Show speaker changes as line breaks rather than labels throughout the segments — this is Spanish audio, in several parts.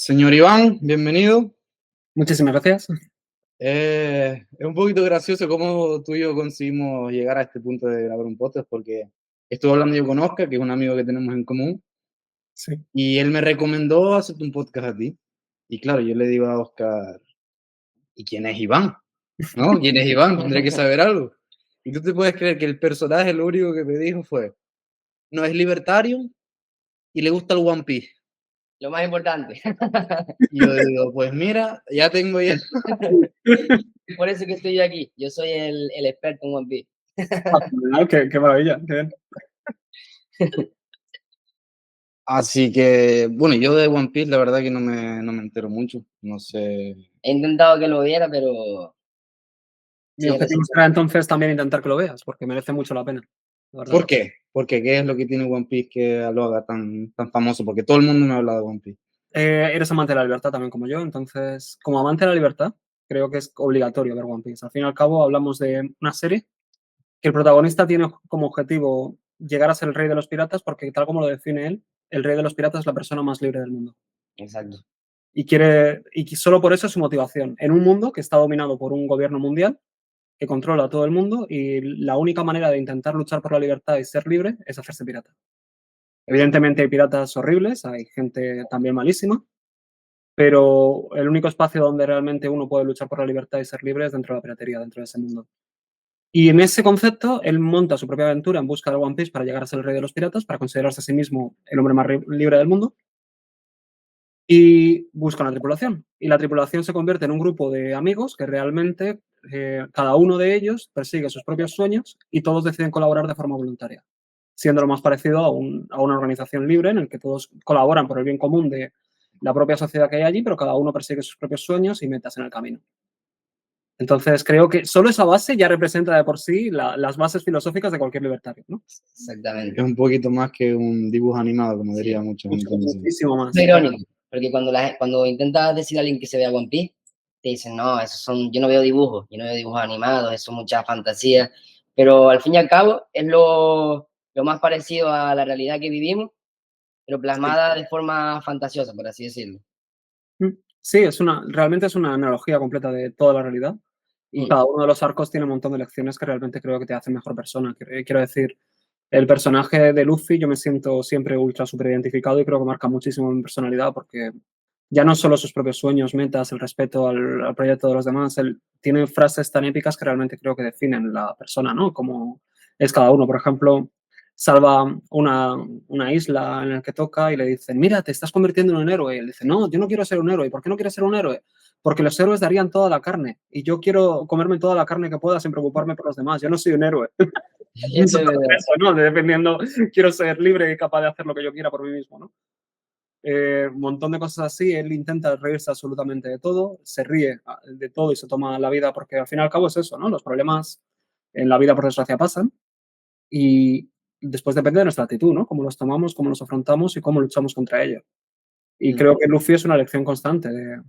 Señor Iván, bienvenido.
Muchísimas gracias.
Es un poquito gracioso cómo tú y yo conseguimos llegar a este punto de grabar un podcast, porque estuve hablando yo con Oscar, que es un amigo que tenemos en común,
Sí.
y él me recomendó hacerte un podcast a ti. Y claro, yo le digo a Oscar, ¿y quién es Iván? ¿No? ¿Quién es Iván? Tendré que saber algo. Y tú te puedes creer que el personaje lo único que me dijo fue, no es libertario y le gusta el One Piece.
Lo más importante.
Y yo digo, pues mira, ya tengo ya.
Por eso que estoy yo aquí. Yo soy el experto en One Piece.
Fenomenal, qué maravilla, qué bien.
Así que, bueno, yo de One Piece la verdad que no me entero mucho, no sé.
He intentado que lo viera, pero
Mi
sí,
objetivo será entonces también intentar que lo veas, porque merece mucho la pena, la verdad.
¿Por qué? Porque ¿qué es lo que tiene One Piece que lo haga tan famoso? Porque todo el mundo me habla de One Piece.
Eres amante de la libertad también como yo, entonces, como amante de la libertad, creo que es obligatorio ver One Piece. Al fin y al cabo, hablamos de una serie que el protagonista tiene como objetivo llegar a ser el rey de los piratas, porque tal como lo define él, el rey de los piratas es la persona más libre del mundo.
exacto.
Y solo por eso es su motivación. En un mundo que está dominado por un gobierno mundial que controla a todo el mundo y la única manera de intentar luchar por la libertad y ser libre es hacerse pirata. Evidentemente hay piratas horribles, hay gente también malísima, pero el único espacio donde realmente uno puede luchar por la libertad y ser libre es dentro de la piratería, dentro de ese mundo. Y en ese concepto, él monta su propia aventura en busca del One Piece para llegar a ser el rey de los piratas, para considerarse a sí mismo el hombre más libre del mundo, y busca una tripulación. Y la tripulación se convierte en un grupo de amigos que realmente cada uno de ellos persigue sus propios sueños y todos deciden colaborar de forma voluntaria, siendo lo más parecido a una organización libre en el que todos colaboran por el bien común de la propia sociedad que hay allí, pero cada uno persigue sus propios sueños y metas en el camino. Entonces, creo que solo esa base ya representa de por sí las bases filosóficas de cualquier libertario, ¿no?
Exactamente.
Es un poquito más que un dibujo animado, como
Sí,
diría mucha gente.
Muchísimo más.
Es irónico, porque cuando intentas decir a alguien que se vea One Piece, te dicen, no, yo no veo dibujos, yo no veo dibujos animados, eso es mucha fantasía. Pero al fin y al cabo es lo más parecido a la realidad que vivimos, pero plasmada de forma fantasiosa, por así decirlo.
Sí, realmente es una analogía completa de toda la realidad. Y
Mm,
cada uno de los arcos tiene un montón de lecciones que realmente creo que te hacen mejor persona. Quiero decir, el personaje de Luffy yo me siento siempre ultra súper identificado y creo que marca muchísimo mi personalidad porque ya no solo sus propios sueños, metas, el respeto al proyecto de los demás, él tiene frases tan épicas que realmente creo que definen la persona, ¿no? Como es cada uno. Por ejemplo, salva una isla en la que toca y le dicen, mira, te estás convirtiendo en un héroe. Y él dice, no, yo no quiero ser un héroe. ¿Y por qué no quieres ser un héroe? Porque los héroes darían toda la carne y yo quiero comerme toda la carne que pueda sin preocuparme por los demás. Yo no soy un héroe.
y eso es verdad.
Eso, ¿no? Dependiendo, quiero ser libre y capaz de hacer lo que yo quiera por mí mismo, ¿no? Un montón de cosas así, él intenta reírse absolutamente de todo, se ríe de todo y se toma la vida porque al fin y al cabo es eso, ¿no? Los problemas en la vida por desgracia pasan y después depende de nuestra actitud, ¿no? Cómo los tomamos, cómo los afrontamos y cómo luchamos contra ello. Y
Mm.
creo que Luffy es una lección constante de,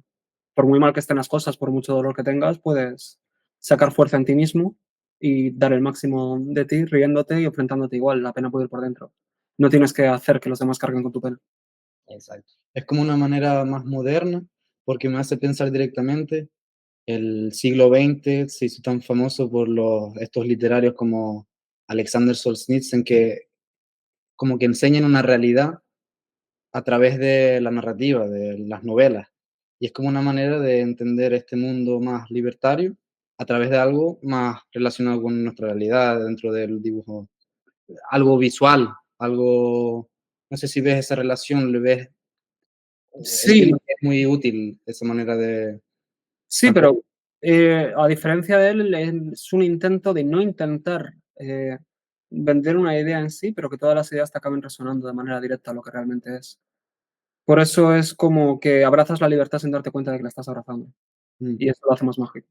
por muy mal que estén las cosas, por mucho dolor que tengas, puedes sacar fuerza en ti mismo y dar el máximo de ti riéndote y enfrentándote igual, la pena puede ir por dentro. No tienes que hacer que los demás carguen con tu pena.
Exacto.
Es como una manera más moderna, porque me hace pensar directamente, el siglo XX se hizo tan famoso por estos literarios como Alexander Solzhenitsyn, que como que enseñan una realidad a través de la narrativa, de las novelas. Y es como una manera de entender este mundo más libertario a través de algo más relacionado con nuestra realidad, dentro del dibujo, algo visual, algo, no sé si ves esa relación, le ves,
Sí,
entiendo que es muy útil esa manera de
sí,
plantear.
pero a diferencia de él, es un intento de no intentar vender una idea en sí, pero que todas las ideas te acaben resonando de manera directa a lo que realmente es. Por eso es como que abrazas la libertad sin darte cuenta de que la estás abrazando.
Mm,
Y eso lo hace más mágico.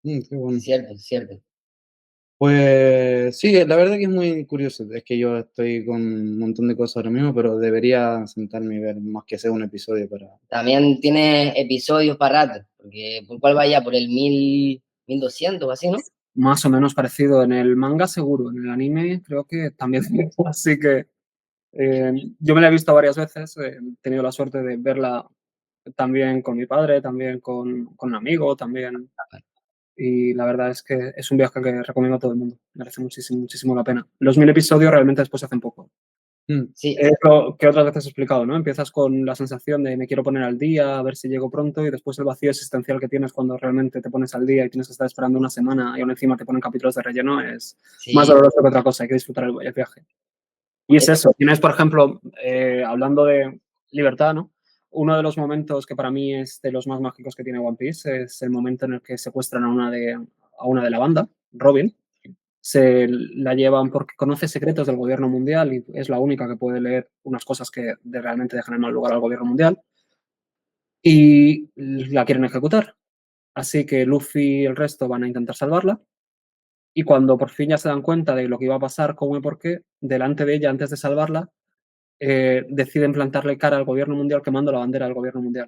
qué bueno.
Cierto, cierto.
Pues sí, la verdad que es muy curioso. Es que yo estoy con un montón de cosas ahora mismo, pero debería sentarme y ver más que sea un episodio para...
También tiene episodios para rato, porque ¿por cuál vaya? Por el 1200 o así, ¿no?
Más o menos parecido en el manga seguro, en el anime creo que también. Así que yo me la he visto varias veces, he tenido la suerte de verla también con mi padre, también con un amigo, también. Y la verdad es que es un viaje que recomiendo a todo el mundo. Merece muchísimo, muchísimo la pena. Los 1000 episodios realmente después se hacen poco.
Sí,
Es lo que otras veces he explicado, ¿no? Empiezas con la sensación de me quiero poner al día, a ver si llego pronto, y después el vacío existencial que tienes cuando realmente te pones al día y tienes que estar esperando una semana y aún encima te ponen capítulos de relleno es más
sí.
doloroso que otra cosa. Hay que disfrutar el viaje. Y es eso. Tienes, por ejemplo, hablando de libertad, ¿no? Uno de los momentos que para mí es de los más mágicos que tiene One Piece es el momento en el que secuestran a una de la banda, Robin. Se la llevan porque conoce secretos del gobierno mundial y es la única que puede leer unas cosas que realmente dejan en mal lugar al gobierno mundial y la quieren ejecutar. Así que Luffy y el resto van a intentar salvarla y cuando por fin ya se dan cuenta de lo que iba a pasar, cómo y por qué, delante de ella, antes de salvarla, deciden plantarle cara al gobierno mundial quemando la bandera del gobierno mundial.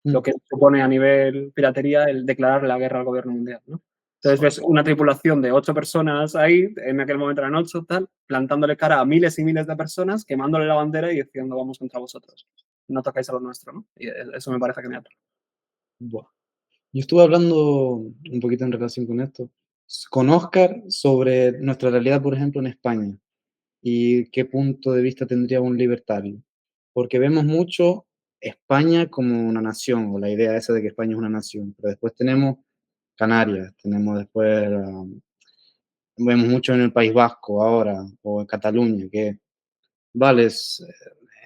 Lo que supone a nivel piratería el declarar la guerra al gobierno mundial, ¿no? Entonces ves una tripulación de 8 personas ahí, en aquel momento eran 8, tal, plantándole cara a miles y miles de personas, quemándole la bandera y diciendo vamos contra vosotros. No tocáis a lo nuestro, ¿no? Y eso me parece genial.
Buah. Yo estuve hablando un poquito en relación con esto, con Oscar sobre nuestra realidad, por ejemplo, en España, y qué punto de vista tendría un libertario. Porque vemos mucho España como una nación, o la idea esa de que España es una nación, pero después tenemos Canarias, tenemos después, vemos mucho en el País Vasco ahora, o en Cataluña, que, vale,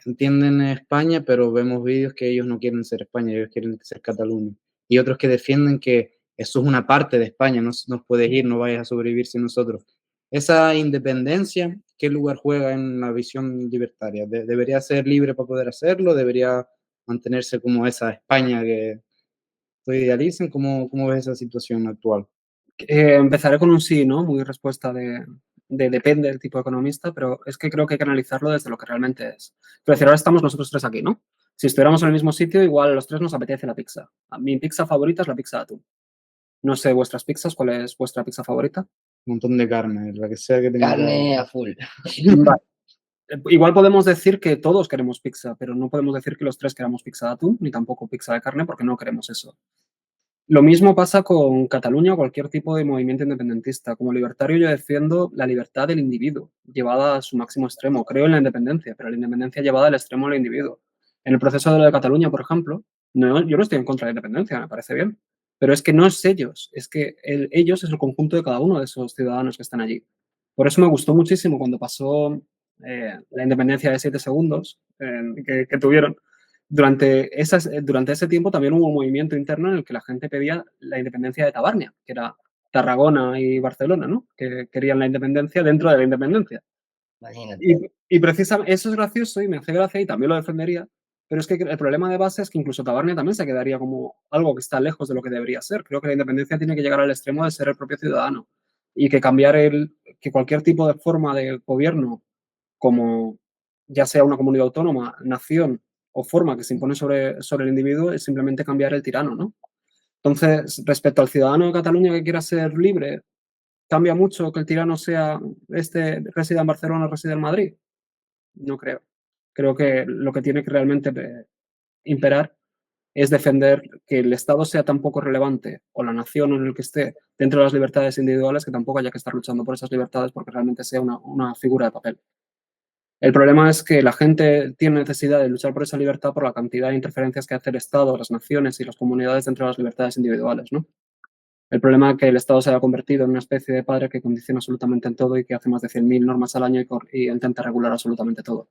entienden España, pero vemos vídeos que ellos no quieren ser España, ellos quieren ser Cataluña. Y otros que defienden que eso es una parte de España, no puedes ir, no vayas a sobrevivir sin nosotros. Esa independencia, ¿qué lugar juega en la visión libertaria? ¿Debería ser libre para poder hacerlo? ¿Debería mantenerse como esa España que idealizan? ¿Cómo ves esa situación actual?
Empezaré con un sí, ¿no? Muy respuesta de depende del tipo de economista, pero es que creo que hay que analizarlo desde lo que realmente es. Pero decir, ahora estamos nosotros tres aquí, ¿no? Si estuviéramos en el mismo sitio, igual a los tres nos apetece la pizza. Mi pizza favorita es la pizza de atún. No sé vuestras pizzas, ¿cuál es vuestra pizza favorita?
Un montón de carne, la que sea que tenga.
Carne a full.
Vale. Igual podemos decir que todos queremos pizza, pero no podemos decir que los tres queramos pizza de atún, ni tampoco pizza de carne, porque no queremos eso. Lo mismo pasa con Cataluña o cualquier tipo de movimiento independentista. Como libertario yo defiendo la libertad del individuo, llevada a su máximo extremo. Creo en la independencia, pero la independencia llevada al extremo del individuo. En el proceso de lo de Cataluña, por ejemplo, yo no estoy en contra de la independencia, me parece bien. Pero es que no es ellos, es que ellos es el conjunto de cada uno de esos ciudadanos que están allí. Por eso me gustó muchísimo cuando pasó la independencia de 7 segundos que tuvieron, durante ese tiempo también hubo un movimiento interno en el que la gente pedía la independencia de Tabarnia, que era Tarragona y Barcelona, ¿no? Que querían la independencia dentro de la independencia.
Imagínate.
Y precisamente eso es gracioso y me hace gracia y también lo defendería, pero es que el problema de base es que incluso Tabarnia también se quedaría como algo que está lejos de lo que debería ser. Creo que la independencia tiene que llegar al extremo de ser el propio ciudadano y que que cualquier tipo de forma de gobierno, como ya sea una comunidad autónoma, nación o forma que se impone sobre el individuo, es simplemente cambiar el tirano, ¿no? Entonces, respecto al ciudadano de Cataluña que quiera ser libre, ¿cambia mucho que el tirano sea resida en Barcelona o resida en Madrid? No creo. Creo que lo que tiene que realmente imperar es defender que el Estado sea tan poco relevante o la nación en el que esté dentro de las libertades individuales que tampoco haya que estar luchando por esas libertades porque realmente sea una figura de papel. El problema es que la gente tiene necesidad de luchar por esa libertad por la cantidad de interferencias que hace el Estado, las naciones y las comunidades dentro de las libertades individuales, ¿no? El problema es que el Estado se haya convertido en una especie de padre que condiciona absolutamente en todo y que hace más de 100.000 normas al año y intenta regular absolutamente todo.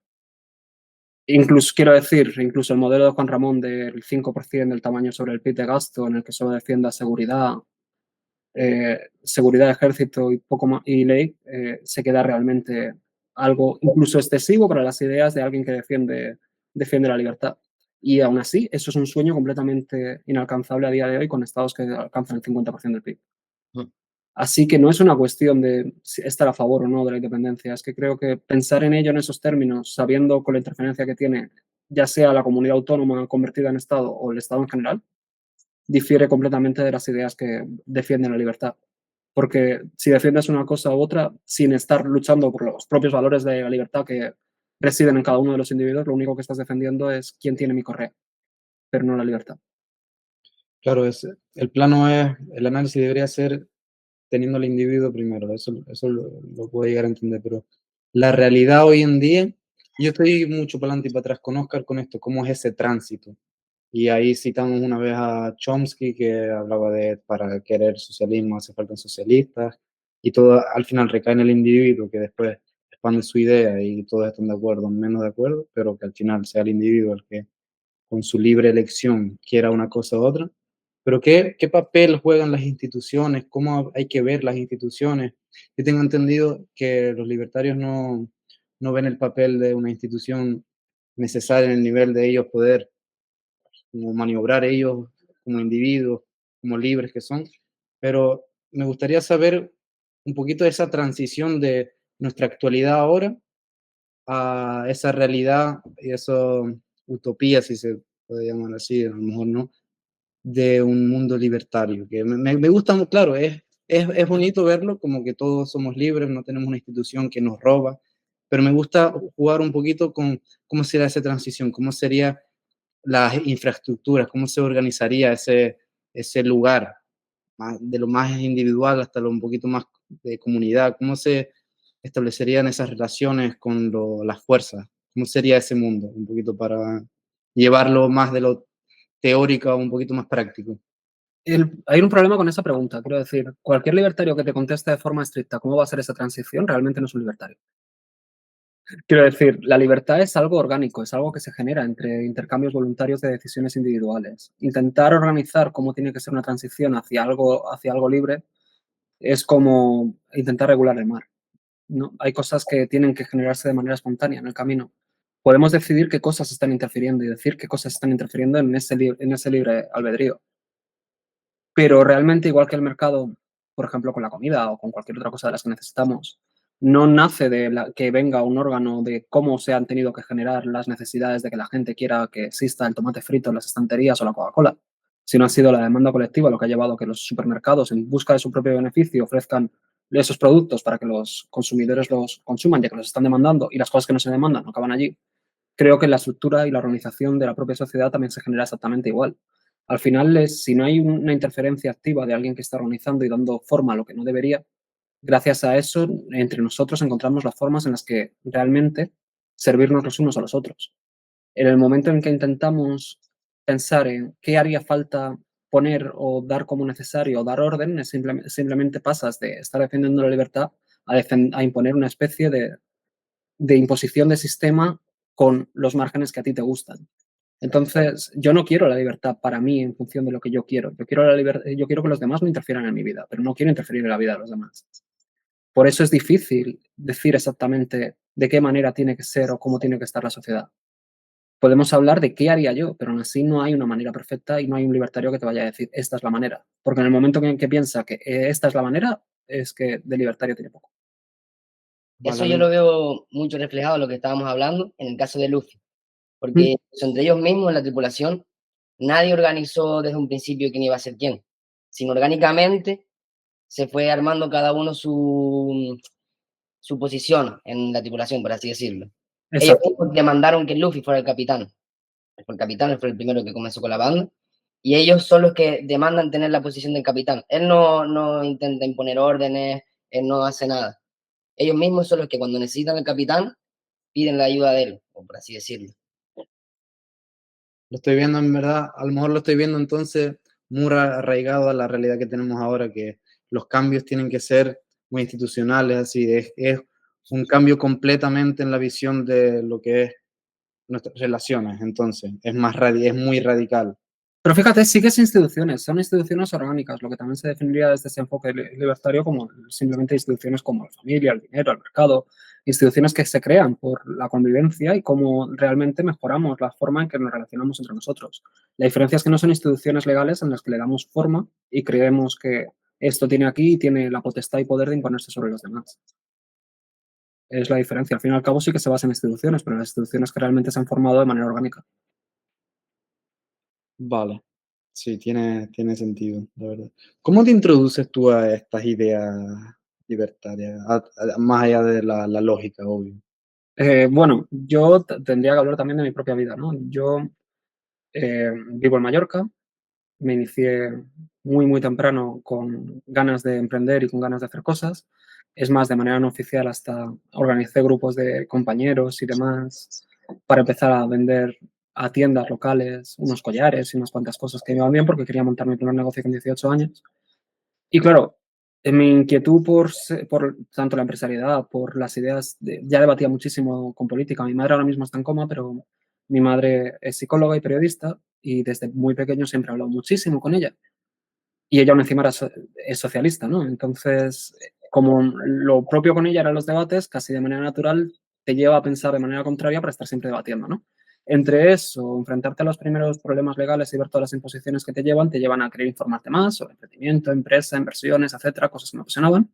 Incluso, quiero decir, incluso el modelo de Juan Ramón del 5% del tamaño sobre el PIB de gasto, en el que solo defienda seguridad de ejército y poco más, y ley, se queda realmente algo incluso excesivo para las ideas de alguien que defiende la libertad. Y aún así, eso es un sueño completamente inalcanzable a día de hoy con estados que alcanzan el 50% del PIB. Así que no es una cuestión de estar a favor o no de la independencia, es que creo que pensar en ello en esos términos, sabiendo con la interferencia que tiene, ya sea la comunidad autónoma convertida en Estado o el Estado en general, difiere completamente de las ideas que defienden la libertad. Porque si defiendes una cosa u otra sin estar luchando por los propios valores de la libertad que residen en cada uno de los individuos, lo único que estás defendiendo es quién tiene mi correa. pero no la libertad.
Claro, el plano es, el análisis debería ser teniendo al individuo primero, eso lo puedo llegar a entender, pero la realidad hoy en día, yo estoy mucho para adelante y para atrás con Oscar con esto, cómo es ese tránsito. Y ahí citamos una vez a Chomsky que hablaba de para querer socialismo hace falta socialistas y todo al final recae en el individuo que después expande su idea y todos están de acuerdo, menos de acuerdo, pero que al final sea el individuo el que con su libre elección quiera una cosa u otra. Pero ¿qué papel juegan las instituciones? ¿Cómo hay que ver las instituciones? Yo tengo entendido que los libertarios no ven el papel de una institución necesaria en el nivel de ellos poder como maniobrar ellos como individuos, como libres que son, pero me gustaría saber un poquito de esa transición de nuestra actualidad ahora a esa realidad y esa utopía, si se puede llamar así, a lo mejor no, de un mundo libertario, que me gusta, claro, es bonito verlo como que todos somos libres, no tenemos una institución que nos roba, pero me gusta jugar un poquito con cómo sería esa transición, cómo sería las infraestructuras, cómo se organizaría ese lugar, de lo más individual hasta lo un poquito más de comunidad, cómo se establecerían esas relaciones con las fuerzas, cómo sería ese mundo, un poquito para llevarlo más de lo teórico a un poquito más práctico.
Hay un problema con esa pregunta. Quiero decir, cualquier libertario que te conteste de forma estricta cómo va a ser esa transición realmente no es un libertario. Quiero decir, la libertad es algo orgánico, es algo que se genera entre intercambios voluntarios de decisiones individuales. Intentar organizar cómo tiene que ser una transición hacia algo libre es como intentar regular el mar, ¿no? Hay cosas que tienen que generarse de manera espontánea en el camino. Podemos decidir qué cosas están interfiriendo y decir qué cosas están interfiriendo en ese libre albedrío. Pero realmente, igual que el mercado, por ejemplo, con la comida o con cualquier otra cosa de las que necesitamos, no nace de que venga un órgano de cómo se han tenido que generar las necesidades de que la gente quiera que exista el tomate frito en las estanterías o la Coca-Cola, sino ha sido la demanda colectiva lo que ha llevado a que los supermercados, en busca de su propio beneficio, ofrezcan esos productos para que los consumidores los consuman, ya que los están demandando, y las cosas que no se demandan no acaban allí. Creo que la estructura y la organización de la propia sociedad también se genera exactamente igual. Al final, si no hay una interferencia activa de alguien que está organizando y dando forma a lo que no debería, gracias a eso, entre nosotros encontramos las formas en las que realmente servirnos los unos a los otros. En el momento en que intentamos pensar en qué haría falta poner o dar como necesario o dar orden, simplemente pasas de estar defendiendo la libertad a imponer una especie de imposición de sistema con los márgenes que a ti te gustan. Entonces, yo no quiero la libertad para mí en función de lo que yo quiero. Yo quiero que los demás no interfieran en mi vida, pero no quiero interferir en la vida de los demás. Por eso es difícil decir exactamente de qué manera tiene que ser o cómo tiene que estar la sociedad. Podemos hablar de qué haría yo, pero aún así no hay una manera perfecta y no hay un libertario que te vaya a decir esta es la manera. Porque en el momento en que piensa que esta es la manera, es que de libertario tiene poco.
Eso
Vale,
yo lo veo mucho reflejado en lo que estábamos hablando en el caso de Luffy, porque entre ellos mismos en la tripulación nadie organizó desde un principio quién iba a ser quién, sino orgánicamente se fue armando cada uno su posición en la tripulación, por así decirlo. Ellos
Exacto.
mismos demandaron que Luffy fuera el capitán. Fue el capitán, él fue el primero que comenzó con la banda. Y ellos son los que demandan tener la posición del capitán. Él no intenta imponer órdenes, él no hace nada. Ellos mismos son los que cuando necesitan al capitán piden la ayuda de él, o por así decirlo.
lo estoy viendo en verdad, a lo mejor lo estoy viendo entonces muy arraigado a la realidad que tenemos ahora, que los cambios tienen que ser muy institucionales, así, es un cambio completamente en la visión de lo que es nuestras relaciones, entonces, es muy radical.
Pero fíjate, sí que es instituciones, son instituciones orgánicas, lo que también se definiría desde ese enfoque libertario como simplemente instituciones como la familia, el dinero, el mercado, instituciones que se crean por la convivencia y cómo realmente mejoramos la forma en que nos relacionamos entre nosotros. La diferencia es que no son instituciones legales en las que le damos forma y creemos que esto tiene aquí y tiene la potestad y poder de imponerse sobre los demás. Es la diferencia. Al fin y al cabo sí que se basa en instituciones, pero las instituciones que realmente se han formado de manera orgánica.
Vale, sí, tiene sentido, la verdad. ¿Cómo te introduces tú a estas ideas libertarias, más allá de la lógica, obvio?
Bueno, yo tendría que hablar también de mi propia vida, ¿no? Yo Vivo en Mallorca, me inicié muy, muy temprano con ganas de emprender y con ganas de hacer cosas. Es más, de manera no oficial hasta organicé grupos de compañeros y demás para empezar a vender a tiendas locales unos collares y unas cuantas cosas que me iban bien porque quería montar mi primer negocio con 18 años. Y claro, en mi inquietud por tanto la empresariedad, por las ideas, ya debatía muchísimo con política. Mi madre ahora mismo está en coma, pero mi madre es psicóloga y periodista y desde muy pequeño siempre he hablado muchísimo con ella. Y ella aún encima es socialista, ¿no? Entonces, como lo propio con ella eran los debates, casi de manera natural te lleva a pensar de manera contraria para estar siempre debatiendo, ¿no? Entre eso, enfrentarte a los primeros problemas legales y ver todas las imposiciones que te llevan a querer informarte más sobre emprendimiento, empresa, inversiones, etcétera, cosas que me apasionaban.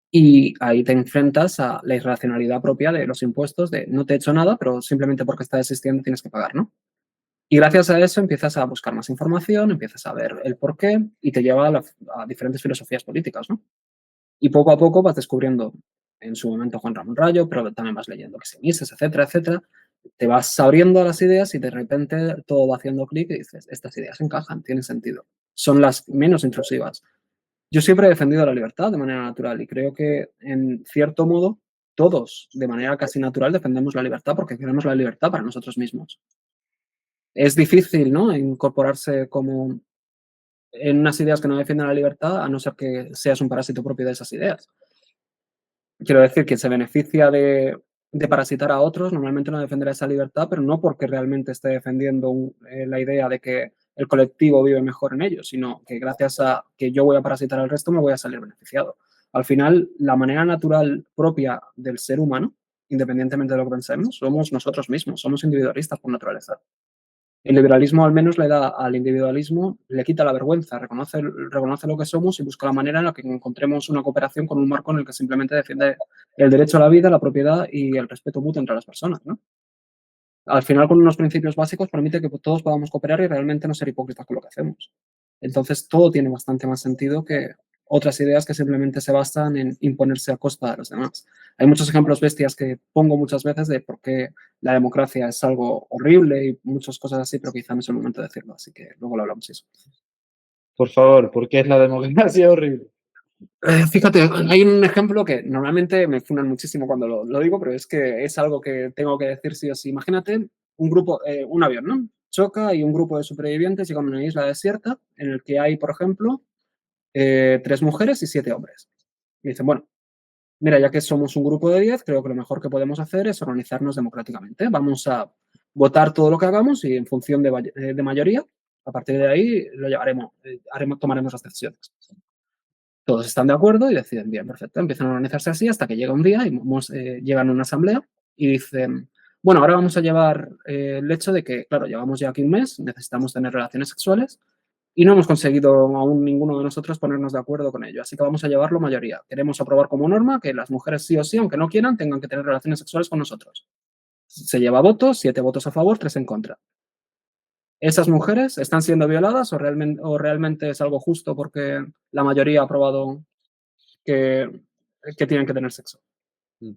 Y ahí te enfrentas a la irracionalidad propia de los impuestos, de no te he hecho nada, pero simplemente porque está existiendo tienes que pagar, ¿no? Y gracias a eso empiezas a buscar más información, empiezas a ver el porqué y te lleva a diferentes filosofías políticas, ¿no? Y poco a poco vas descubriendo, en su momento Juan Ramón Rayo, pero también vas leyendo que se Mises, etcétera, etcétera. Te vas abriendo a las ideas y de repente todo va haciendo clic y dices, estas ideas encajan, tienen sentido. Son las menos intrusivas. Yo siempre he defendido la libertad de manera natural y creo que, en cierto modo, todos, de manera casi natural, defendemos la libertad porque queremos la libertad para nosotros mismos. Es difícil, ¿no?, incorporarse como en unas ideas que no defienden la libertad, a no ser que seas un parásito propio de esas ideas. Quiero decir, que se beneficia de parasitar a otros, normalmente no defenderá esa libertad, pero no porque realmente esté defendiendo la idea de que el colectivo vive mejor en ello, sino que gracias a que yo voy a parasitar al resto me voy a salir beneficiado. Al final, la manera natural propia del ser humano, independientemente de lo que pensemos, somos nosotros mismos, somos individualistas por naturaleza. El liberalismo al menos le da al individualismo, le quita la vergüenza, reconoce lo que somos y busca la manera en la que encontremos una cooperación con un marco en el que simplemente defiende el derecho a la vida, la propiedad y el respeto mutuo entre las personas, ¿no? Al final, con unos principios básicos, permite que todos podamos cooperar y realmente no ser hipócritas con lo que hacemos. Entonces, todo tiene bastante más sentido que otras ideas que simplemente se basan en imponerse a costa de los demás. Hay muchos ejemplos bestias que pongo muchas veces de por qué la democracia es algo horrible y muchas cosas así, pero quizá no es el momento de decirlo, así que luego lo hablamos eso.
Por favor, ¿por qué es la democracia horrible?
Fíjate, hay un ejemplo que normalmente me funan muchísimo cuando lo digo, pero es que es algo que tengo que decir sí o sí. Imagínate un grupo, un avión, ¿no? Choca y un grupo de supervivientes llegan a una isla desierta en el que hay, por ejemplo, 3 mujeres y 7 hombres. Y dicen, bueno, mira, ya que somos un grupo de 10, creo que lo mejor que podemos hacer es organizarnos democráticamente. Vamos a votar todo lo que hagamos y en función de mayoría, a partir de ahí lo llevaremos, tomaremos las decisiones. Todos están de acuerdo y deciden, bien, perfecto, empiezan a organizarse así hasta que llega un día y llegan a una asamblea y dicen, bueno, ahora vamos a llevar el hecho de que, claro, llevamos ya aquí un mes, necesitamos tener relaciones sexuales y no hemos conseguido aún ninguno de nosotros ponernos de acuerdo con ello, así que vamos a llevarlo mayoría. Queremos aprobar como norma que las mujeres sí o sí, aunque no quieran, tengan que tener relaciones sexuales con nosotros. Se lleva votos, 7 votos a favor, 3 en contra. ¿Esas mujeres están siendo violadas o realmente es algo justo porque la mayoría ha aprobado que, que tienen que tener sexo?
Mm.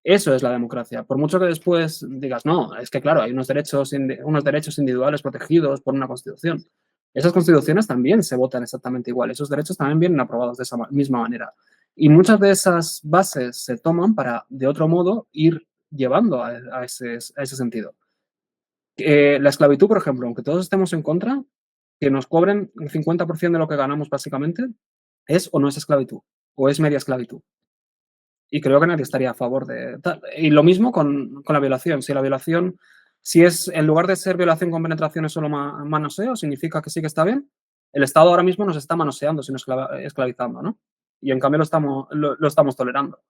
Eso es la democracia. Por mucho que después digas, no, es que claro, hay unos derechos individuales protegidos por una constitución. Esas constituciones también se votan exactamente igual. Esos derechos también vienen aprobados de esa misma manera. Y muchas de esas bases se toman para, de otro modo, ir llevando a ese sentido. La esclavitud, por ejemplo, aunque todos estemos en contra, que nos cobren el 50% de lo que ganamos básicamente, ¿es o no es esclavitud? ¿O es media esclavitud? Y creo que nadie estaría a favor de tal. Y lo mismo con la violación. Si la violación, si es, en lugar de ser violación con penetración, es solo manoseo, significa que sí que está bien. El Estado ahora mismo nos está manoseando, sino esclavizando, ¿no? Y en cambio lo estamos tolerando.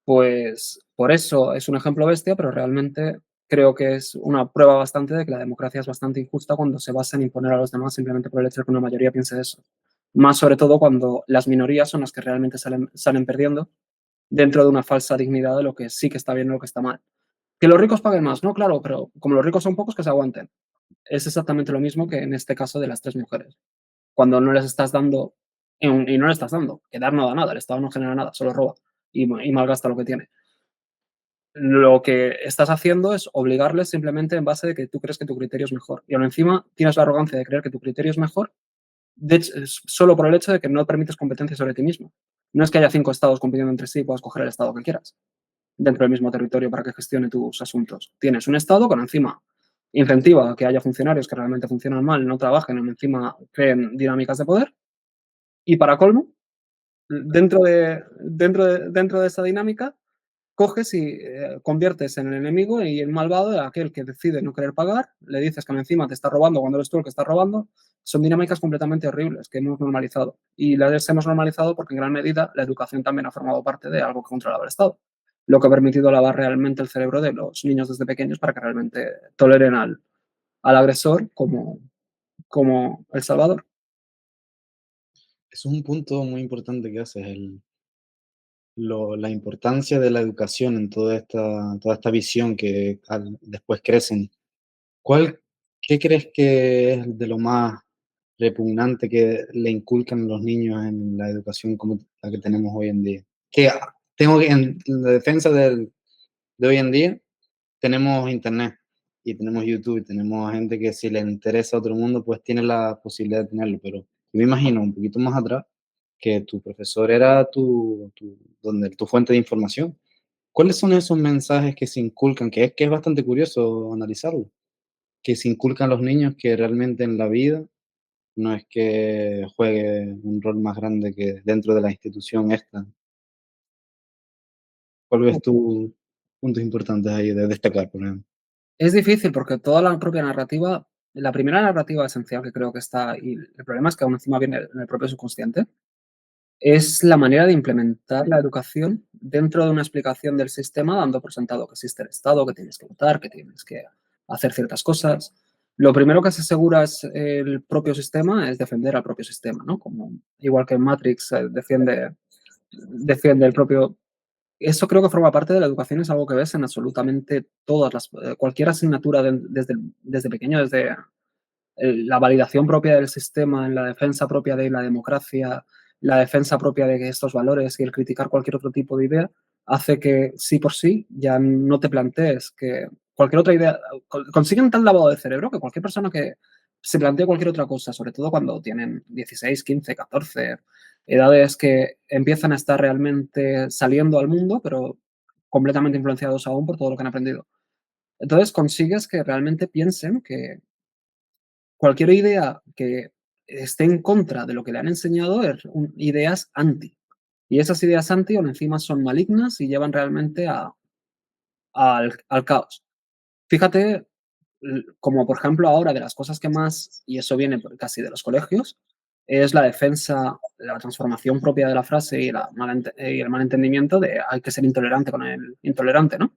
Pues por eso es un ejemplo bestia, pero realmente creo que es una prueba bastante de que la democracia es bastante injusta cuando se basa en imponer a los demás simplemente por el hecho de que una mayoría piense eso. Más sobre todo cuando las minorías son las que realmente salen perdiendo dentro de una falsa dignidad de lo que sí que está bien y lo que está mal. Que los ricos paguen más, ¿no? Claro, pero como los ricos son pocos, que se aguanten. Es exactamente lo mismo que en este caso de las 3 mujeres. Cuando no les estás dando, y no le estás dando, que dar no da nada, el Estado no genera nada, solo roba y malgasta lo que tiene. lo que estás haciendo es obligarles simplemente en base de que tú crees que tu criterio es mejor. Y aún encima tienes la arrogancia de creer que tu criterio es mejor solo por el hecho de que no permites competencia sobre ti mismo. No es que haya 5 estados compitiendo entre sí y puedas coger el estado que quieras dentro del mismo territorio para que gestione tus asuntos. Tienes un estado con encima incentiva a que haya funcionarios que realmente funcionan mal, no trabajen, encima creen dinámicas de poder. Y para colmo, dentro de esa dinámica, coges y conviertes en el enemigo y el malvado de aquel que decide no querer pagar, le dices que encima te está robando cuando eres tú el que está robando. Son dinámicas completamente horribles que hemos normalizado. Y las hemos normalizado porque en gran medida la educación también ha formado parte de algo que controlaba el Estado, lo que ha permitido lavar realmente el cerebro de los niños desde pequeños para que realmente toleren al agresor como el salvador.
Eso es un punto muy importante que haces, la importancia de la educación en toda esta visión que después crecen. ¿Cuál, qué crees que es de lo más repugnante que le inculcan a los niños en la educación como la que tenemos hoy en día? Tengo que, en la defensa de hoy en día, tenemos internet y tenemos YouTube y tenemos gente que si le interesa otro mundo, pues tiene la posibilidad de tenerlo, pero yo me imagino un poquito más atrás que tu profesor era tu fuente de información. ¿Cuáles son esos mensajes que se inculcan? Que es bastante curioso analizarlo, que se inculcan a los niños que realmente en la vida no es que juegue un rol más grande que dentro de la institución esta. ¿Cuál ves tú puntos importantes ahí de destacar, por ejemplo?
Es difícil porque toda la propia narrativa, la primera narrativa esencial que creo que está, y el problema es que aún encima viene en el propio subconsciente, es la manera de implementar la educación dentro de una explicación del sistema, dando por sentado que existe el Estado, que tienes que votar, que tienes que hacer ciertas cosas. Lo primero que se asegura es el propio sistema, es defender al propio sistema, ¿no? Como, igual que Matrix defiende el propio. Eso creo que forma parte de la educación, es algo que ves en absolutamente todas cualquier asignatura desde pequeño, desde la validación propia del sistema, en la defensa propia de la democracia, la defensa propia de estos valores y el criticar cualquier otro tipo de idea, hace que sí por sí ya no te plantees que cualquier otra idea, consiguen tal lavado de cerebro que cualquier persona que se plantee cualquier otra cosa, sobre todo cuando tienen 16, 15, 14, edades que empiezan a estar realmente saliendo al mundo, pero completamente influenciados aún por todo lo que han aprendido. Entonces consigues que realmente piensen que cualquier idea que esté en contra de lo que le han enseñado es ideas anti. Y esas ideas anti, aún encima, son malignas y llevan realmente al caos. Fíjate, como por ejemplo ahora de las cosas que más, y eso viene casi de los colegios, es la defensa, la transformación propia de la frase y el malentendimiento de hay que ser intolerante con el intolerante, ¿no?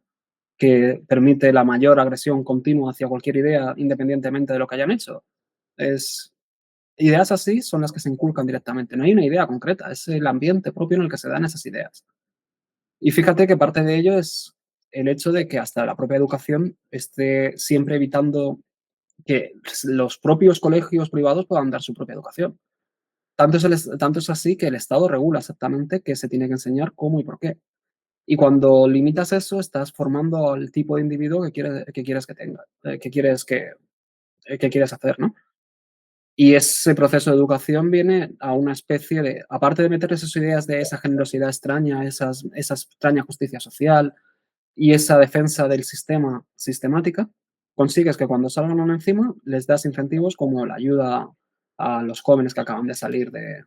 Que permite la mayor agresión continua hacia cualquier idea independientemente de lo que hayan hecho. Es, Ideas así son las que se inculcan directamente. No hay una idea concreta, es el ambiente propio en el que se dan esas ideas. Y fíjate que parte de ello es el hecho de que hasta la propia educación esté siempre evitando que los propios colegios privados puedan dar su propia educación. Tanto es así que el Estado regula exactamente qué se tiene que enseñar, cómo y por qué. Y cuando limitas eso, estás formando al tipo de individuo que quieres que tenga, que quieres hacer, ¿no? Y ese proceso de educación viene a una especie de, aparte de meter esas ideas de esa generosidad extraña, esa extraña justicia social y esa defensa del sistema sistemática, consigues que cuando salgan uno encima les das incentivos como la ayuda a los jóvenes que acaban de salir de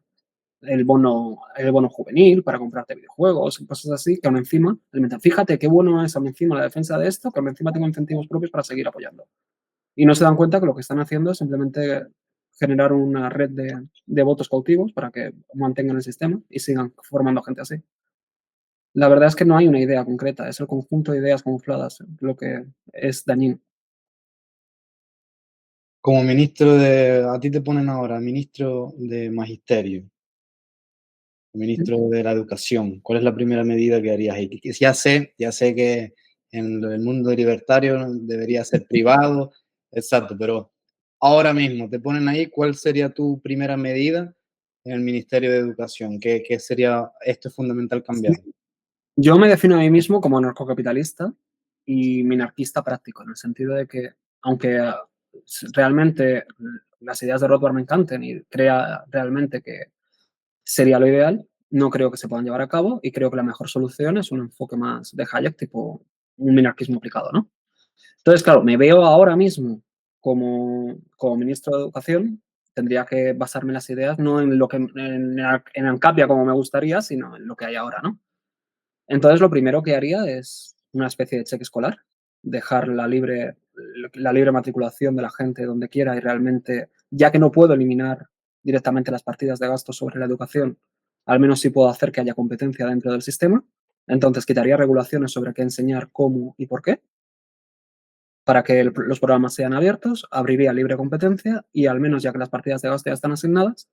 el bono juvenil para comprarte videojuegos y cosas así, que aún encima, fíjate qué bueno es aún encima la defensa de esto, que aún encima tengo incentivos propios para seguir apoyando. Y no se dan cuenta que lo que están haciendo es simplemente generar una red de votos cautivos para que mantengan el sistema y sigan formando gente así. La verdad es que no hay una idea concreta, es el conjunto de ideas camufladas lo que es dañino.
Como a ti te ponen ahora ministro de Magisterio, ministro de la Educación, ¿cuál es la primera medida que harías ahí? Que ya sé que en el mundo libertario debería ser privado, exacto, pero ahora mismo te ponen ahí, ¿cuál sería tu primera medida en el Ministerio de Educación? ¿Qué sería, esto es fundamental cambiar?
Yo me defino a mí mismo como anarcocapitalista y minarquista práctico, en el sentido de que, aunque realmente las ideas de Rothbard me encanten y crea realmente que sería lo ideal, no creo que se puedan llevar a cabo y creo que la mejor solución es un enfoque más de Hayek, tipo un minarquismo aplicado, ¿no? Entonces, claro, me veo ahora mismo como ministro de Educación, tendría que basarme en las ideas no en lo que en Ancapia como me gustaría, sino en lo que hay ahora, ¿no? Entonces, lo primero que haría es una especie de cheque escolar, dejar la libre matriculación de la gente donde quiera y realmente, ya que no puedo eliminar directamente las partidas de gasto sobre la educación, al menos sí puedo hacer que haya competencia dentro del sistema. Entonces, quitaría regulaciones sobre qué enseñar, cómo y por qué, para que los programas sean abiertos, abriría libre competencia y al menos ya que las partidas de gasto ya están asignadas,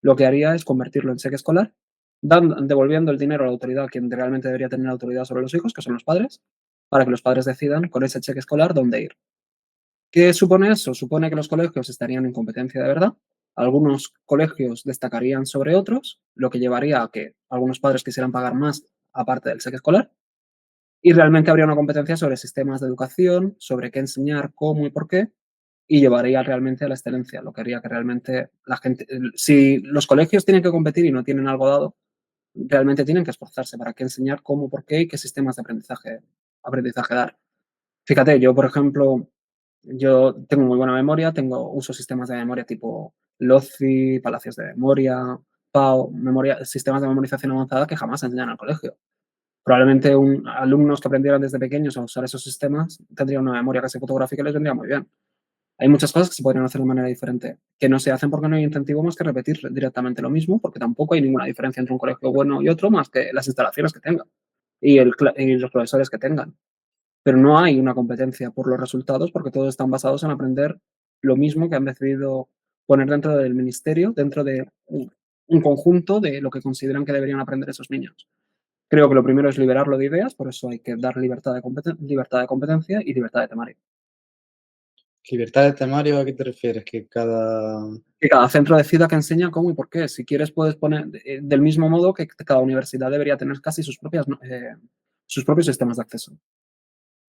lo que haría es convertirlo en cheque escolar, devolviendo el dinero a la autoridad, quien realmente debería tener autoridad sobre los hijos, que son los padres, para que los padres decidan con ese cheque escolar dónde ir. ¿Qué supone eso? Supone que los colegios estarían en competencia de verdad, algunos colegios destacarían sobre otros, lo que llevaría a que algunos padres quisieran pagar más aparte del cheque escolar, y realmente habría una competencia sobre sistemas de educación, sobre qué enseñar, cómo y por qué, y llevaría realmente a la excelencia, lo que haría que realmente la gente, si los colegios tienen que competir y no tienen algo dado, realmente tienen que esforzarse para qué enseñar, cómo, por qué y qué sistemas de aprendizaje dar. Fíjate, yo, por ejemplo, yo tengo muy buena memoria, uso sistemas de memoria tipo LOCI, Palacios de Memoria, PAO, sistemas de memorización avanzada que jamás se enseñan al colegio. Probablemente alumnos que aprendieran desde pequeños a usar esos sistemas tendrían una memoria casi fotográfica y les vendría muy bien. Hay muchas cosas que se podrían hacer de manera diferente, que no se hacen porque no hay incentivo más que repetir directamente lo mismo, porque tampoco hay ninguna diferencia entre un colegio bueno y otro más que las instalaciones que tengan y los profesores que tengan. Pero no hay una competencia por los resultados porque todos están basados en aprender lo mismo que han decidido poner dentro del ministerio, dentro de un conjunto de lo que consideran que deberían aprender esos niños. Creo que lo primero es liberarlo de ideas, por eso hay que dar libertad de competencia y libertad de temario.
Libertad de temario, ¿a qué te refieres? Que
cada centro decida qué enseña, cómo y por qué. Si quieres, puedes poner del mismo modo que cada universidad debería tener casi sus propios sistemas de acceso.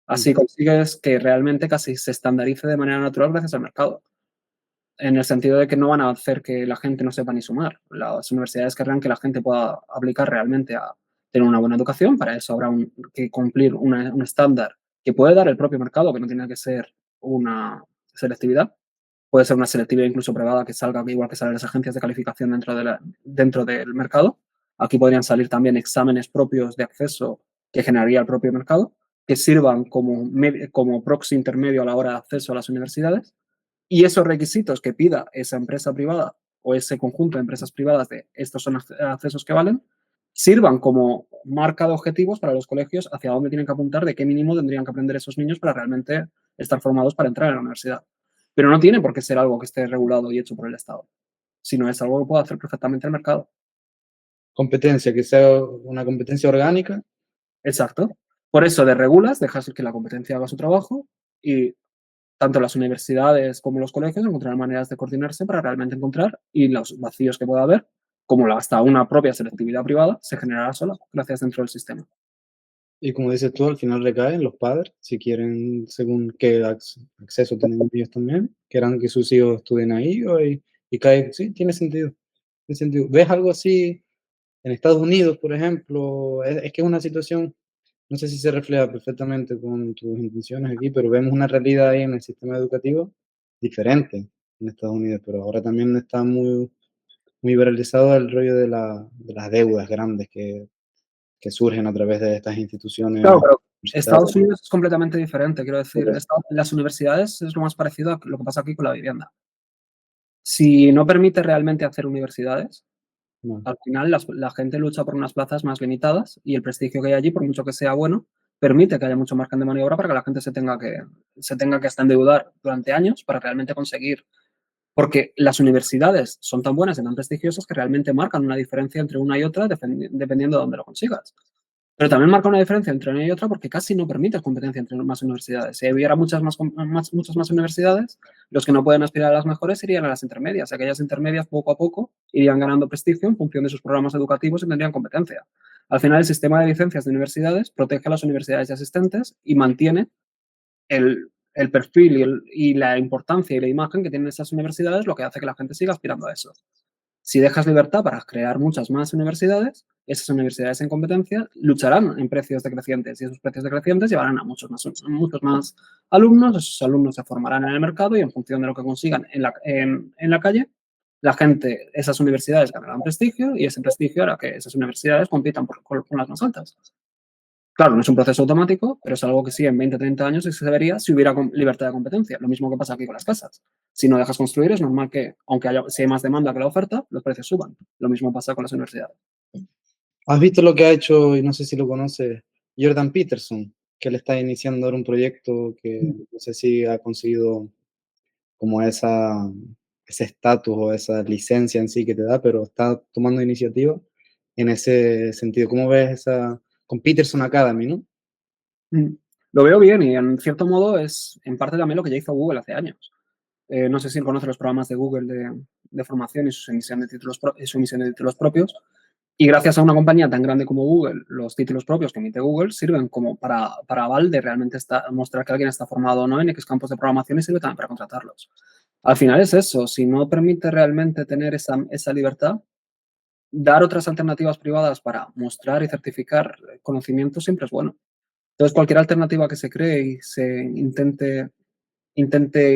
Así consigues que realmente casi se estandarice de manera natural gracias al mercado. En el sentido de que no van a hacer que la gente no sepa ni sumar. Las universidades querrán que la gente pueda aplicar realmente a tener una buena educación. Para eso habrá que cumplir un estándar que puede dar el propio mercado, que no tiene que ser una selectividad. Puede ser una selectividad incluso privada que salga igual que salen las agencias de calificación dentro del mercado. Aquí podrían salir también exámenes propios de acceso que generaría el propio mercado, que sirvan como proxy intermedio a la hora de acceso a las universidades. Y esos requisitos que pida esa empresa privada o ese conjunto de empresas privadas de estos son accesos que valen, sirvan como marca de objetivos para los colegios hacia dónde tienen que apuntar, de qué mínimo tendrían que aprender esos niños para realmente estar formados para entrar en la universidad. Pero no tiene por qué ser algo que esté regulado y hecho por el Estado, sino es algo que puede hacer perfectamente el mercado.
Competencia, que sea una competencia orgánica.
Exacto. Por eso desregulas, dejas que la competencia haga su trabajo y tanto las universidades como los colegios encontrarán maneras de coordinarse para realmente encontrar, y los vacíos que pueda haber, como hasta una propia selectividad privada, se generará sola gracias dentro del sistema.
Y como dices tú, al final recaen los padres, si quieren, según qué acceso tienen ellos también, quieran que sus hijos estudien ahí, y cae, sí, tiene sentido. Tiene sentido. ¿Ves algo así en Estados Unidos, por ejemplo? Es que es una situación, no sé si se refleja perfectamente con tus intenciones aquí, pero vemos una realidad ahí en el sistema educativo diferente en Estados Unidos, pero ahora también está muy, muy liberalizado el rollo de las deudas grandes que surgen a través de estas instituciones
Claro, pero
universitarias.
Estados Unidos es completamente diferente, quiero decir, las universidades es lo más parecido a lo que pasa aquí con la vivienda. Si no permite realmente hacer universidades,
No.
al final la gente lucha por unas plazas más limitadas y el prestigio que hay allí, por mucho que sea bueno, permite que haya mucho margen de maniobra para que la gente se tenga que hasta endeudar durante años para realmente conseguir. Porque las universidades son tan buenas y tan prestigiosas que realmente marcan una diferencia entre una y otra dependiendo de dónde lo consigas. Pero también marca una diferencia entre una y otra porque casi no permite competencia entre más universidades. Si hubiera muchas más universidades, los que no pueden aspirar a las mejores irían a las intermedias. Aquellas intermedias poco a poco irían ganando prestigio en función de sus programas educativos y tendrían competencia. Al final, el sistema de licencias de universidades protege a las universidades ya existentes y mantiene el perfil y la importancia y la imagen que tienen esas universidades, lo que hace que la gente siga aspirando a eso. Si dejas libertad para crear muchas más universidades, esas universidades en competencia lucharán en precios decrecientes y esos precios decrecientes llevarán a muchos más alumnos, esos alumnos se formarán en el mercado y en función de lo que consigan en la calle, la gente, esas universidades ganarán prestigio y ese prestigio hará que esas universidades compitan con las más altas. Claro, no es un proceso automático, pero es algo que sí en 20, 30 años se vería si hubiera libertad de competencia. Lo mismo que pasa aquí con las casas. Si no dejas construir, es normal que, aunque si hay más demanda que la oferta, los precios suban. Lo mismo pasa con las universidades.
¿Has visto lo que ha hecho, y no sé si lo conoces, Jordan Peterson? Que él está iniciando ahora un proyecto que no sé si ha conseguido como ese estatus o esa licencia en sí que te da, pero está tomando iniciativa en ese sentido. ¿Cómo ves esa con Peterson Academy, no?
Lo veo bien y en cierto modo es en parte también lo que ya hizo Google hace años. No sé si conoce los programas de Google de formación y su emisión de títulos propios. Y gracias a una compañía tan grande como Google, los títulos propios que emite Google sirven como para aval de realmente mostrar que alguien está formado o no en X campos de programación y sirve también para contratarlos. Al final es eso, si no permite realmente tener esa libertad, dar otras alternativas privadas para mostrar y certificar conocimiento siempre es bueno. Entonces, cualquier alternativa que se cree y se intente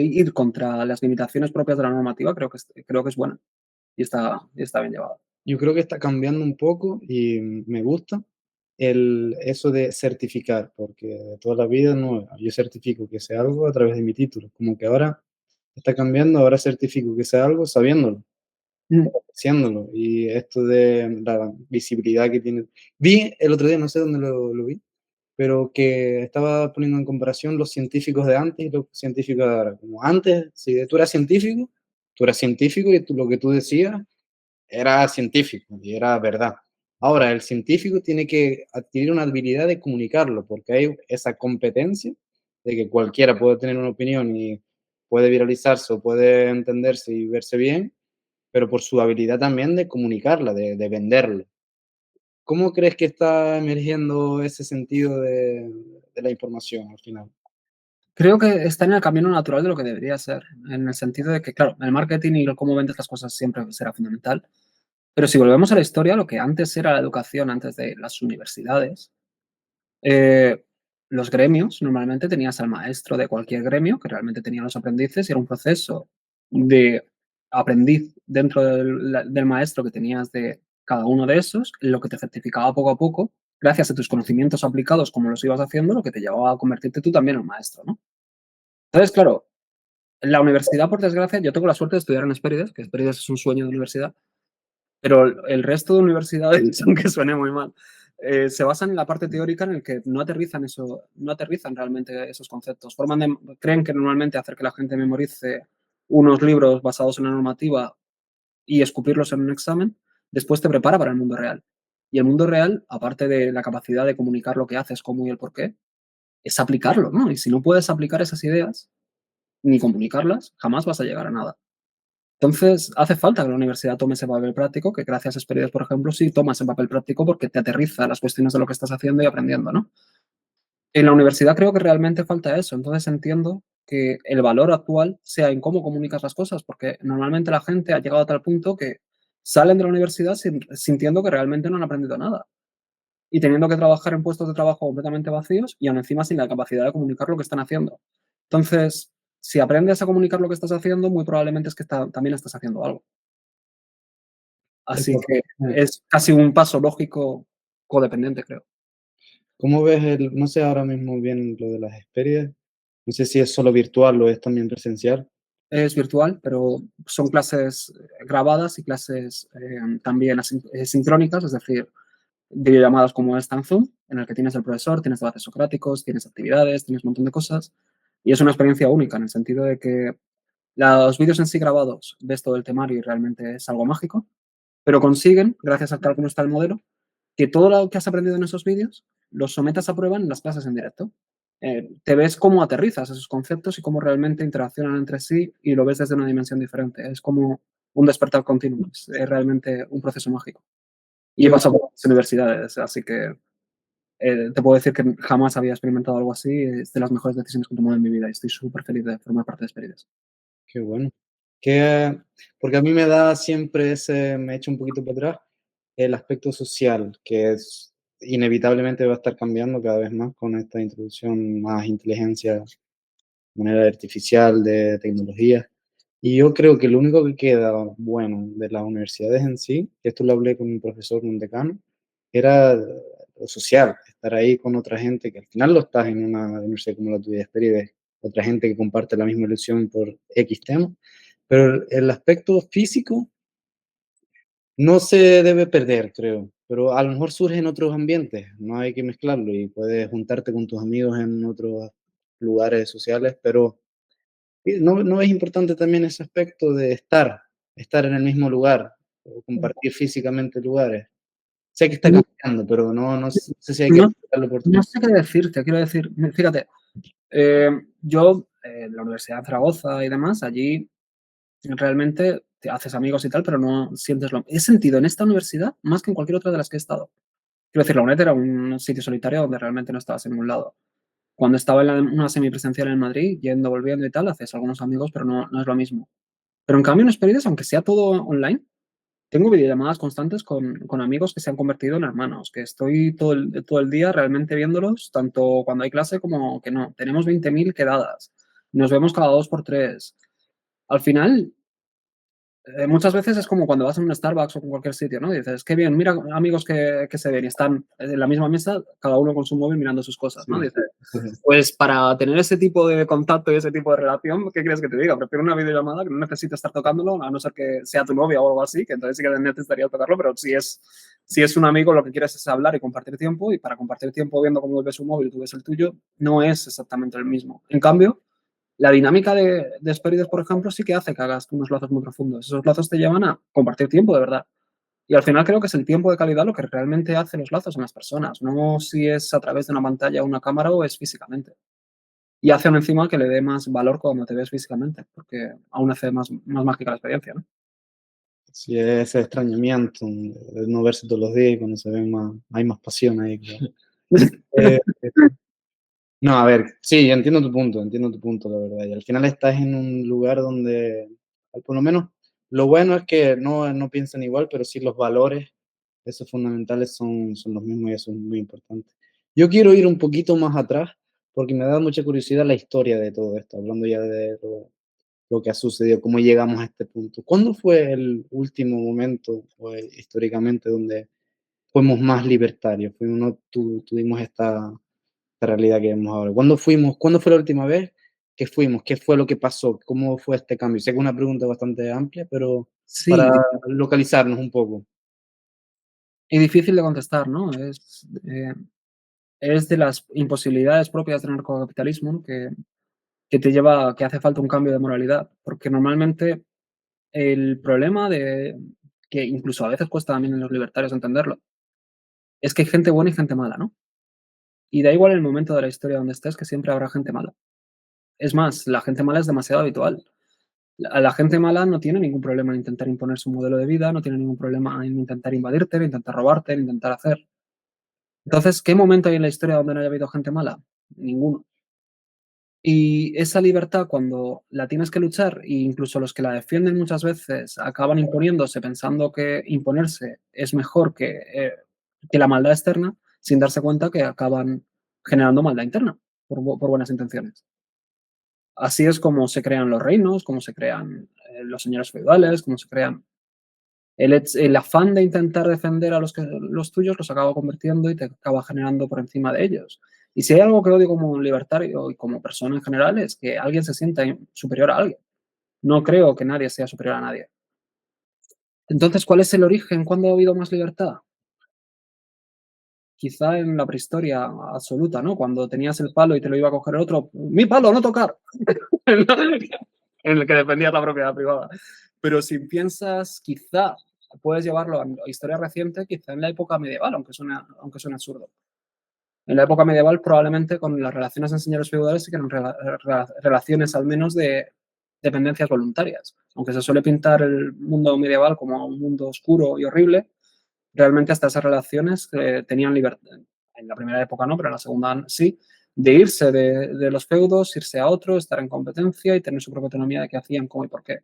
ir contra las limitaciones propias de la normativa, creo que es buena y está bien llevada.
Yo creo que está cambiando un poco y me gusta eso de certificar, porque de toda la vida no, yo certifico que sé algo a través de mi título, como que ahora está cambiando, ahora certifico que sé algo sabiéndolo, haciéndolo, y esto de la visibilidad que tiene. Vi el otro día, no sé dónde lo vi, pero que estaba poniendo en comparación los científicos de antes y los científicos de ahora. Como antes, si tú eras científico y lo que tú decías era científico y era verdad. Ahora, el científico tiene que adquirir una habilidad de comunicarlo, porque hay esa competencia de que cualquiera puede tener una opinión y puede viralizarse o puede entenderse y verse bien, pero por su habilidad también de comunicarla, de venderlo. ¿Cómo crees que está emergiendo ese sentido de la información al final?
Creo que está en el camino natural de lo que debería ser, en el sentido de que, claro, el marketing y cómo vendes las cosas siempre será fundamental, pero si volvemos a la historia, lo que antes era la educación, antes de las universidades, eh, los gremios, normalmente tenías al maestro de cualquier gremio, que realmente tenía los aprendices, y era un proceso de aprendiz dentro del maestro que tenías de cada uno de esos, lo que te certificaba poco a poco, gracias a tus conocimientos aplicados, como los ibas haciendo, lo que te llevaba a convertirte tú también en maestro, ¿no? Entonces, claro, en la universidad, por desgracia, yo tengo la suerte de estudiar en Hespérides, que Hespérides es un sueño de universidad, pero el resto de universidades, aunque suene muy mal, se basan en la parte teórica en el que no aterrizan realmente esos conceptos. Creen que normalmente hacer que la gente memorice unos libros basados en la normativa y escupirlos en un examen, después te prepara para el mundo real. Y el mundo real, aparte de la capacidad de comunicar lo que haces, cómo y el por qué, es aplicarlo, ¿no? Y si no puedes aplicar esas ideas ni comunicarlas, jamás vas a llegar a nada. Entonces, hace falta que la universidad tome ese papel práctico, que gracias a Experience, por ejemplo, sí toma ese papel práctico porque te aterriza las cuestiones de lo que estás haciendo y aprendiendo, ¿no? En la universidad creo que realmente falta eso, entonces entiendo que el valor actual sea en cómo comunicas las cosas, porque normalmente la gente ha llegado a tal punto que salen de la universidad sintiendo que realmente no han aprendido nada y teniendo que trabajar en puestos de trabajo completamente vacíos y aún encima sin la capacidad de comunicar lo que están haciendo. Entonces, si aprendes a comunicar lo que estás haciendo, muy probablemente es que también estás haciendo algo. Así
Eso,
que es casi un paso lógico codependiente, creo.
¿cómo ves no sé ahora mismo bien lo de las experiencias, no sé si es solo virtual o es también presencial?
Es virtual, pero son clases grabadas y clases también sincrónicas, es decir, videollamadas como esta en Zoom, en el que tienes el profesor, tienes debates socráticos, tienes actividades, tienes un montón de cosas. Y es una experiencia única en el sentido de que los vídeos en sí grabados ves todo el temario y realmente es algo mágico, pero consiguen, gracias a tal como está el modelo, que todo lo que has aprendido en esos vídeos lo sometas a prueba en las clases en directo. Te ves cómo aterrizas esos conceptos y cómo realmente interaccionan entre sí y lo ves desde una dimensión diferente. Es como un despertar continuo, es realmente un proceso mágico. Y he pasado por las universidades, así que te puedo decir que jamás había experimentado algo así. Es de las mejores decisiones que he tomado en mi vida y estoy súper feliz de formar parte de Esperides.
Qué bueno. Que, porque a mí me da siempre me echa un poquito para atrás el aspecto social, que es inevitablemente va a estar cambiando cada vez más con esta introducción más inteligencia de manera artificial, de tecnología. Y yo creo que lo único que queda bueno de las universidades en sí, esto lo hablé con un profesor, un decano, era lo social, estar ahí con otra gente, que al final lo estás en una universidad como la tuya, Esperides, otra gente que comparte la misma ilusión por X tema, pero el aspecto físico no se debe perder, creo, pero a lo mejor surge en otros ambientes, no hay que mezclarlo y puedes juntarte con tus amigos en otros lugares sociales, pero no es importante también ese aspecto de estar en el mismo lugar o compartir físicamente lugares. Sé que está
No,
cambiando, pero no sé si hay que
no,
darle
no
oportunidad.
sé qué decirte, quiero decir, fíjate, yo en la Universidad de Zaragoza y demás, allí realmente te haces amigos y tal, pero no sientes lo... He sentido en esta universidad más que en cualquier otra de las que he estado. Quiero decir, la UNED era un sitio solitario donde realmente no estabas en ningún lado. Cuando estaba en una semipresencial en Madrid, yendo, volviendo y tal, haces algunos amigos, pero no es lo mismo. Pero en cambio en Esperides, aunque sea todo online, tengo videollamadas constantes con amigos que se han convertido en hermanos, que estoy todo el día realmente viéndolos, tanto cuando hay clase como que no. Tenemos 20.000 quedadas, nos vemos cada 2 por 3. Al final, muchas veces es como cuando vas a un Starbucks o en cualquier sitio, ¿no? Dices, qué bien, mira amigos que se ven y están en la misma mesa, cada uno con su móvil mirando sus cosas, ¿no?
Sí.
Dices, pues para tener ese tipo de contacto y ese tipo de relación, ¿qué quieres que te diga? Prefiero una videollamada que no necesite estar tocándolo, a no ser que sea tu novia o algo así, que entonces sí que necesitaría tocarlo, pero si es un amigo, lo que quieres es hablar y compartir tiempo, y para compartir tiempo viendo cómo ves su móvil y tú ves el tuyo, no es exactamente el mismo. En cambio, la dinámica de Hesperides, por ejemplo, sí que hace que hagas unos lazos muy profundos. Esos lazos te llevan a compartir tiempo de verdad. Y al final creo que es el tiempo de calidad lo que realmente hace los lazos en las personas, no si es a través de una pantalla o una cámara o es físicamente. Y hace aún encima que le dé más valor cuando te ves físicamente, porque aún hace más mágica la experiencia, ¿no?
Sí, ese extrañamiento, de no verse todos los días y cuando se ven más, hay más pasión ahí, claro. Eh, no, a ver, sí, entiendo tu punto, la verdad. Y al final estás en un lugar donde, por lo menos, lo bueno es que no piensan igual, pero sí los valores, esos fundamentales son los mismos y eso es muy importante. Yo quiero ir un poquito más atrás porque me da mucha curiosidad la historia de todo esto, hablando ya de lo que ha sucedido, cómo llegamos a este punto. ¿Cuándo fue el último momento, históricamente, donde fuimos más libertarios? Tuvimos esta realidad que vemos ahora. ¿Cuándo fue la última vez que fuimos? ¿Qué fue lo que pasó? ¿Cómo fue este cambio? Sé que es una pregunta bastante amplia, pero para
Sí,
localizarnos un poco.
y difícil de contestar, ¿no? Es de las imposibilidades propias del narcocapitalismo, ¿no? Que te lleva, que hace falta un cambio de moralidad, porque normalmente el problema que incluso a veces cuesta también en los libertarios entenderlo, es que hay gente buena y gente mala, ¿no? Y da igual el momento de la historia donde estés, que siempre habrá gente mala. Es más, la gente mala es demasiado habitual. La gente mala no tiene ningún problema en intentar imponer su modelo de vida, no tiene ningún problema en intentar invadirte, en intentar robarte, en intentar hacer. Entonces, ¿qué momento hay en la historia donde no haya habido gente mala? Ninguno. Y esa libertad, cuando la tienes que luchar, e incluso los que la defienden muchas veces acaban imponiéndose pensando que imponerse es mejor que la maldad externa, sin darse cuenta que acaban generando maldad interna por buenas intenciones. Así es como se crean los reinos, como se crean los señores feudales, como se crean. El afán de intentar defender a los tuyos los acaba convirtiendo y te acaba generando por encima de ellos. Y si hay algo que odio como un libertario y como persona en general es que alguien se sienta superior a alguien. No creo que nadie sea superior a nadie. Entonces, ¿cuál es el origen? ¿Cuándo ha habido más libertad? Quizá en la prehistoria absoluta, ¿no? Cuando tenías el palo y te lo iba a coger el otro. ¡Mi palo, no tocar! En el que defendías la propiedad privada. Pero si piensas, quizá puedes llevarlo a historia reciente, quizá en la época medieval, aunque suene absurdo. En la época medieval, probablemente con las relaciones en señores feudales sí que eran relaciones al menos de dependencias voluntarias. Aunque se suele pintar el mundo medieval como un mundo oscuro y horrible, realmente hasta esas relaciones tenían libertad. En la primera época no, pero en la segunda sí, de irse de los feudos, irse a otro, estar en competencia y tener su propia autonomía de qué hacían, cómo y por qué.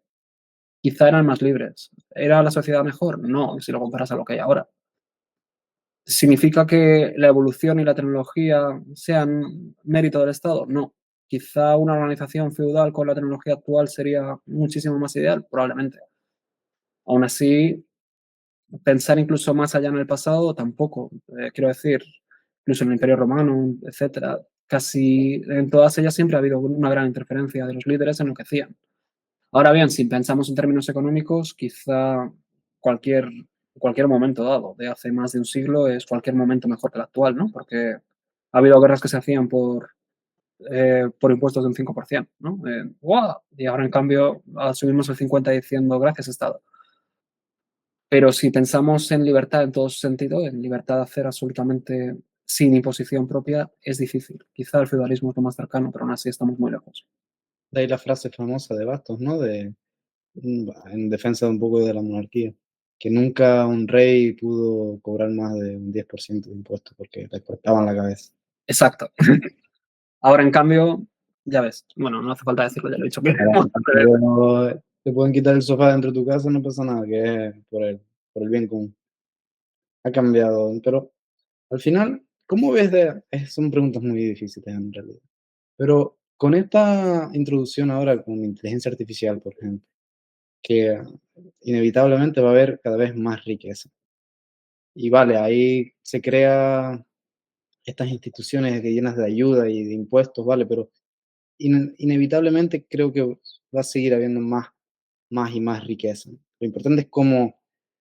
Quizá eran más libres. ¿Era la sociedad mejor? No, si lo comparas a lo que hay ahora. ¿Significa que la evolución y la tecnología sean mérito del Estado? No. Quizá una organización feudal con la tecnología actual sería muchísimo más ideal, probablemente. Aún así, pensar incluso más allá en el pasado tampoco. Quiero decir, incluso en el Imperio Romano, etcétera, casi en todas ellas siempre ha habido una gran interferencia de los líderes en lo que hacían. Ahora bien, si pensamos en términos económicos, quizá cualquier, cualquier momento dado de hace más de un siglo es cualquier momento mejor que el actual, ¿no? Porque ha habido guerras que se hacían por impuestos de un 5%, ¿no? ¡Guau! Y ahora, en cambio, asumimos el 50% diciendo gracias, Estado. Pero si pensamos en libertad en todo sentido, en libertad de hacer absolutamente sin imposición propia, es difícil. Quizá el feudalismo es lo más cercano, pero aún así estamos muy lejos.
De ahí la frase famosa de Bastos, ¿no? En defensa de un poco de la monarquía, que nunca un rey pudo cobrar más de un 10% de impuestos porque le cortaban la cabeza.
Exacto. Ahora, en cambio, ya ves, bueno, no hace falta decirlo, ya lo he dicho.
Pero te pueden quitar el sofá dentro de tu casa, no pasa nada, que es por el bien común. Ha cambiado, pero al final, ¿cómo ves son preguntas muy difíciles en realidad. Pero con esta introducción ahora con inteligencia artificial, por ejemplo, que inevitablemente va a haber cada vez más riqueza. Y vale, ahí se crea estas instituciones que llenas de ayuda y de impuestos, vale, pero inevitablemente creo que va a seguir habiendo más y más riqueza. Lo importante es cómo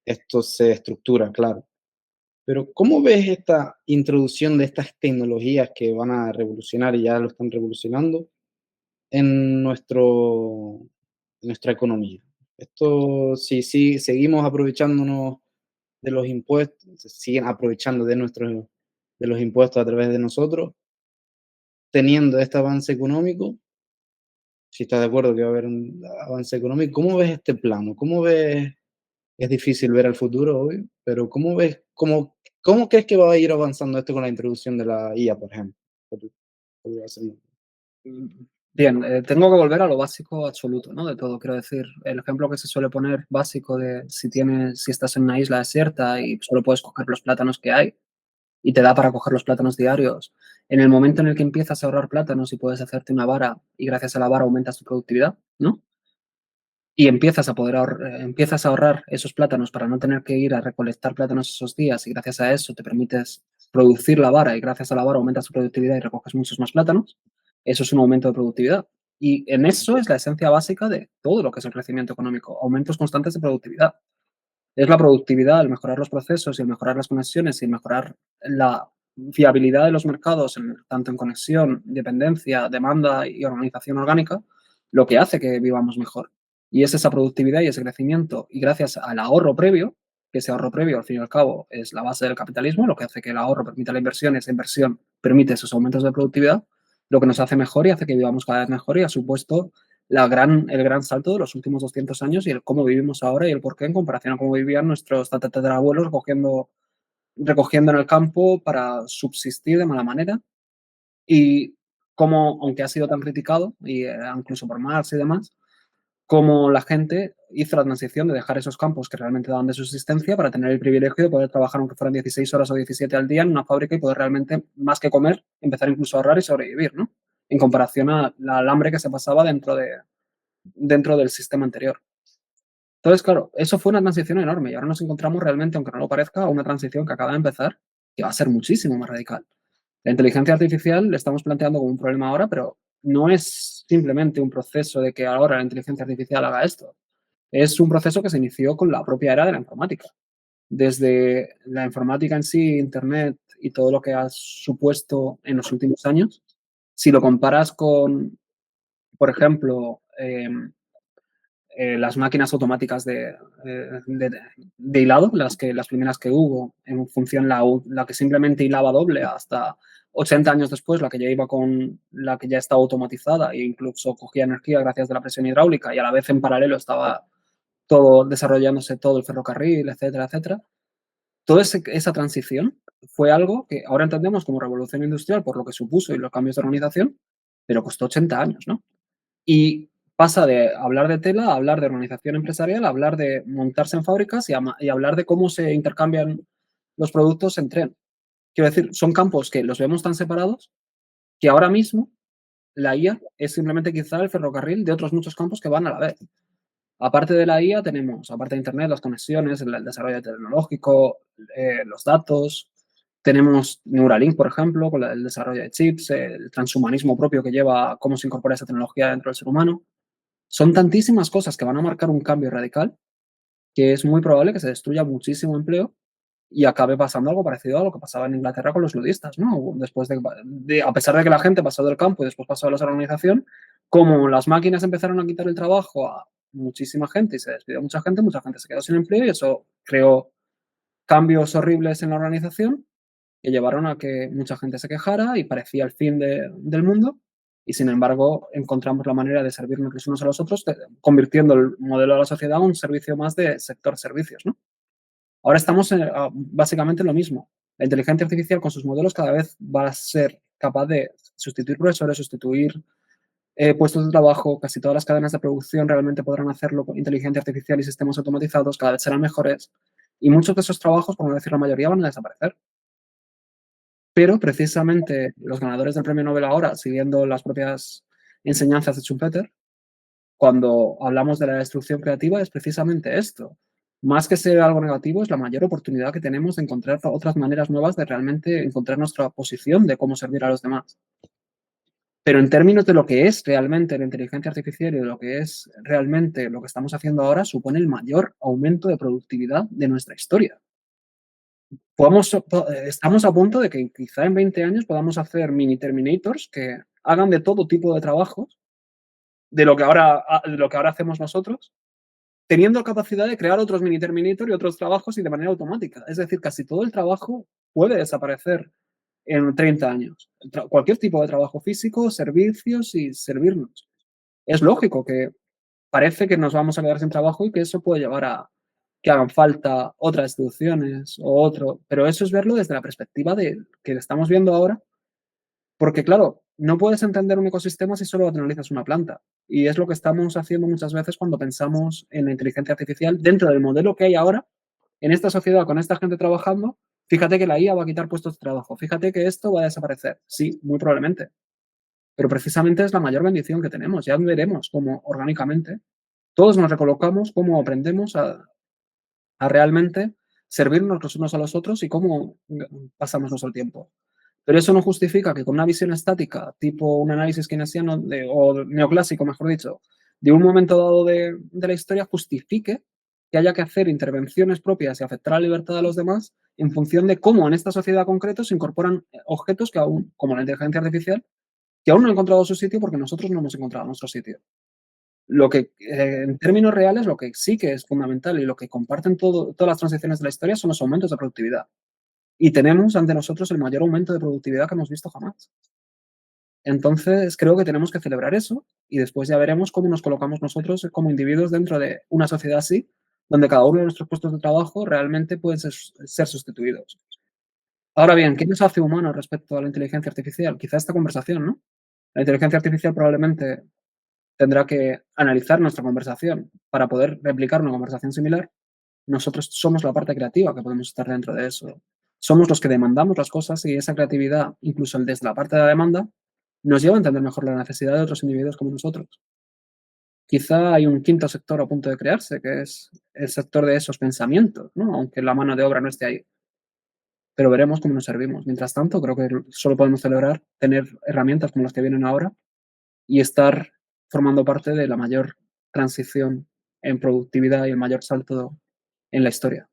esto se estructura, claro. Pero ¿cómo ves esta introducción de estas tecnologías que van a revolucionar y ya lo están revolucionando en nuestra economía? Esto, si seguimos aprovechándonos de los impuestos, se siguen aprovechando de los impuestos a través de nosotros, teniendo este avance económico, si estás de acuerdo que va a haber un avance económico, ¿cómo ves este plano? ¿Cómo ves? Es difícil ver al futuro, obvio, pero ¿cómo ves, cómo crees que va a ir avanzando esto con la introducción de la IA, por ejemplo? Podría ser
Bien, tengo que volver a lo básico absoluto, ¿no? De todo. Quiero decir, el ejemplo que se suele poner básico de si estás en una isla desierta y solo puedes coger los plátanos que hay y te da para coger los plátanos diarios. En el momento en el que empiezas a ahorrar plátanos y puedes hacerte una vara y gracias a la vara aumentas tu productividad, ¿no? Y empiezas a ahorrar esos plátanos para no tener que ir a recolectar plátanos esos días y gracias a eso te permites producir la vara y gracias a la vara aumentas tu productividad y recoges muchos más plátanos, eso es un aumento de productividad. Y en eso es la esencia básica de todo lo que es el crecimiento económico, aumentos constantes de productividad. Es la productividad, el mejorar los procesos y el mejorar las conexiones y el mejorar la fiabilidad de los mercados, tanto en conexión, dependencia, demanda y organización orgánica, lo que hace que vivamos mejor. Y es esa productividad y ese crecimiento. Y gracias al ahorro previo, que ese ahorro previo, al fin y al cabo, es la base del capitalismo, lo que hace que el ahorro permita la inversión y esa inversión permite esos aumentos de productividad, lo que nos hace mejor y hace que vivamos cada vez mejor y ha supuesto el gran salto de los últimos 200 años y el cómo vivimos ahora y el por qué en comparación a cómo vivían nuestros tatarabuelos recogiendo en el campo para subsistir de mala manera y cómo, aunque ha sido tan criticado, y incluso por Marx y demás, cómo la gente hizo la transición de dejar esos campos que realmente daban de subsistencia para tener el privilegio de poder trabajar aunque fueran 16 horas o 17 al día en una fábrica y poder realmente, más que comer, empezar incluso a ahorrar y sobrevivir, ¿no? En comparación al hambre que se pasaba dentro del sistema anterior. Entonces, claro, eso fue una transición enorme y ahora nos encontramos realmente, aunque no lo parezca, una transición que acaba de empezar que va a ser muchísimo más radical. La inteligencia artificial le estamos planteando como un problema ahora, pero no es simplemente un proceso de que ahora la inteligencia artificial haga esto. Es un proceso que se inició con la propia era de la informática. Desde la informática en sí, Internet y todo lo que ha supuesto en los últimos años, si lo comparas con, por ejemplo, las máquinas automáticas de hilado, las primeras que hubo, en función la que simplemente hilaba doble hasta 80 años después, la que ya iba con la que ya estaba automatizada e incluso cogía energía gracias a la presión hidráulica y a la vez en paralelo estaba todo desarrollándose todo el ferrocarril, etcétera, etcétera. toda esa transición fue algo que ahora entendemos como revolución industrial por lo que supuso y los cambios de organización, pero costó 80 años, ¿no? Y pasa de hablar de tela a hablar de organización empresarial, a hablar de montarse en fábricas y hablar de cómo se intercambian los productos en tren. Quiero decir, son campos que los vemos tan separados que ahora mismo la IA es simplemente quizá el ferrocarril de otros muchos campos que van a la vez. Aparte de la IA tenemos, aparte de Internet, las conexiones, el desarrollo tecnológico, los datos. Tenemos Neuralink, por ejemplo, con el desarrollo de chips, el transhumanismo propio que lleva a cómo se incorpora esa tecnología dentro del ser humano. Son tantísimas cosas que van a marcar un cambio radical que es muy probable que se destruya muchísimo empleo y acabe pasando algo parecido a lo que pasaba en Inglaterra con los ludistas, ¿no? Después a pesar de que la gente pasó del campo y después pasó a la organización, como las máquinas empezaron a quitar el trabajo a muchísima gente y se despidió mucha gente se quedó sin empleo y eso creó cambios horribles en la organización que llevaron a que mucha gente se quejara y parecía el fin del mundo. Y sin embargo, encontramos la manera de servirnos los unos a los otros, convirtiendo el modelo de la sociedad en un servicio más de sector servicios, ¿no? Ahora estamos básicamente en lo mismo. La inteligencia artificial con sus modelos cada vez va a ser capaz de sustituir profesores, sustituir puestos de trabajo, casi todas las cadenas de producción realmente podrán hacerlo con inteligencia artificial y sistemas automatizados, cada vez serán mejores y muchos de esos trabajos, por no decir la mayoría, van a desaparecer. Pero precisamente los ganadores del premio Nobel ahora, siguiendo las propias enseñanzas de Schumpeter, cuando hablamos de la destrucción creativa es precisamente esto. Más que ser algo negativo, es la mayor oportunidad que tenemos de encontrar otras maneras nuevas de realmente encontrar nuestra posición de cómo servir a los demás. Pero en términos de lo que es realmente la inteligencia artificial y de lo que es realmente lo que estamos haciendo ahora, supone el mayor aumento de productividad de nuestra historia. Estamos a punto de que quizá en 20 años podamos hacer mini Terminators que hagan de todo tipo de trabajos, de lo que ahora hacemos nosotros, teniendo capacidad de crear otros mini Terminator y otros trabajos y de manera automática. Es decir, casi todo el trabajo puede desaparecer en 30 años. Cualquier tipo de trabajo físico, servicios y servirnos. Es lógico que parece que nos vamos a quedar sin trabajo y que eso puede llevar a que hagan falta otras instituciones o otro, pero eso es verlo desde la perspectiva de que estamos viendo ahora, porque claro, no puedes entender un ecosistema si solo analizas una planta. Y es lo que estamos haciendo muchas veces cuando pensamos en la inteligencia artificial dentro del modelo que hay ahora, en esta sociedad, con esta gente trabajando. Fíjate que la IA va a quitar puestos de trabajo. Fíjate que esto va a desaparecer. Sí, muy probablemente. Pero precisamente es la mayor bendición que tenemos. Ya veremos cómo orgánicamente todos nos recolocamos, cómo aprendemos a realmente servirnos los unos a los otros y cómo pasamos nuestro tiempo. Pero eso no justifica que con una visión estática, tipo un análisis keynesiano o neoclásico, mejor dicho, de un momento dado de la historia, justifique que haya que hacer intervenciones propias y afectar a la libertad de los demás en función de cómo en esta sociedad concreta se incorporan objetos que aún, como la inteligencia artificial, que aún no han encontrado su sitio porque nosotros no hemos encontrado nuestro sitio. Lo que, en términos reales, lo que sí que es fundamental y lo que comparten todas las transiciones de la historia son los aumentos de productividad. Y tenemos ante nosotros el mayor aumento de productividad que hemos visto jamás. Entonces, creo que tenemos que celebrar eso y después ya veremos cómo nos colocamos nosotros como individuos dentro de una sociedad así, donde cada uno de nuestros puestos de trabajo realmente pueden ser sustituidos. Ahora bien, ¿qué nos hace humanos respecto a la inteligencia artificial? Quizá esta conversación, ¿no? La inteligencia artificial probablemente tendrá que analizar nuestra conversación para poder replicar una conversación similar. Nosotros somos la parte creativa que podemos estar dentro de eso. Somos los que demandamos las cosas y esa creatividad, incluso desde la parte de la demanda, nos lleva a entender mejor la necesidad de otros individuos como nosotros. Quizá hay un quinto sector a punto de crearse, que es el sector de esos pensamientos, ¿no? Aunque la mano de obra no esté ahí. Pero veremos cómo nos servimos. Mientras tanto, creo que solo podemos celebrar tener herramientas como las que vienen ahora y estar formando parte de la mayor transición en productividad y el mayor salto en la historia.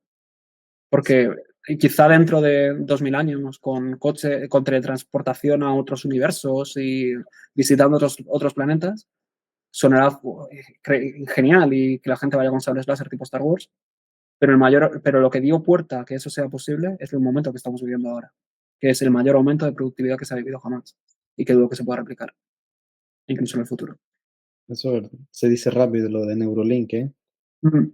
Porque quizá dentro de 2000 años, con coche, con teletransportación a otros universos y visitando otros planetas, sonará genial y que la gente vaya con sables láser tipo Star Wars, pero lo que dio puerta a que eso sea posible es el momento que estamos viviendo ahora, que es el mayor aumento de productividad que se ha vivido jamás y que dudo que se pueda replicar, incluso en el futuro.
Eso se dice rápido lo de Neurolink, ¿eh?
Mm.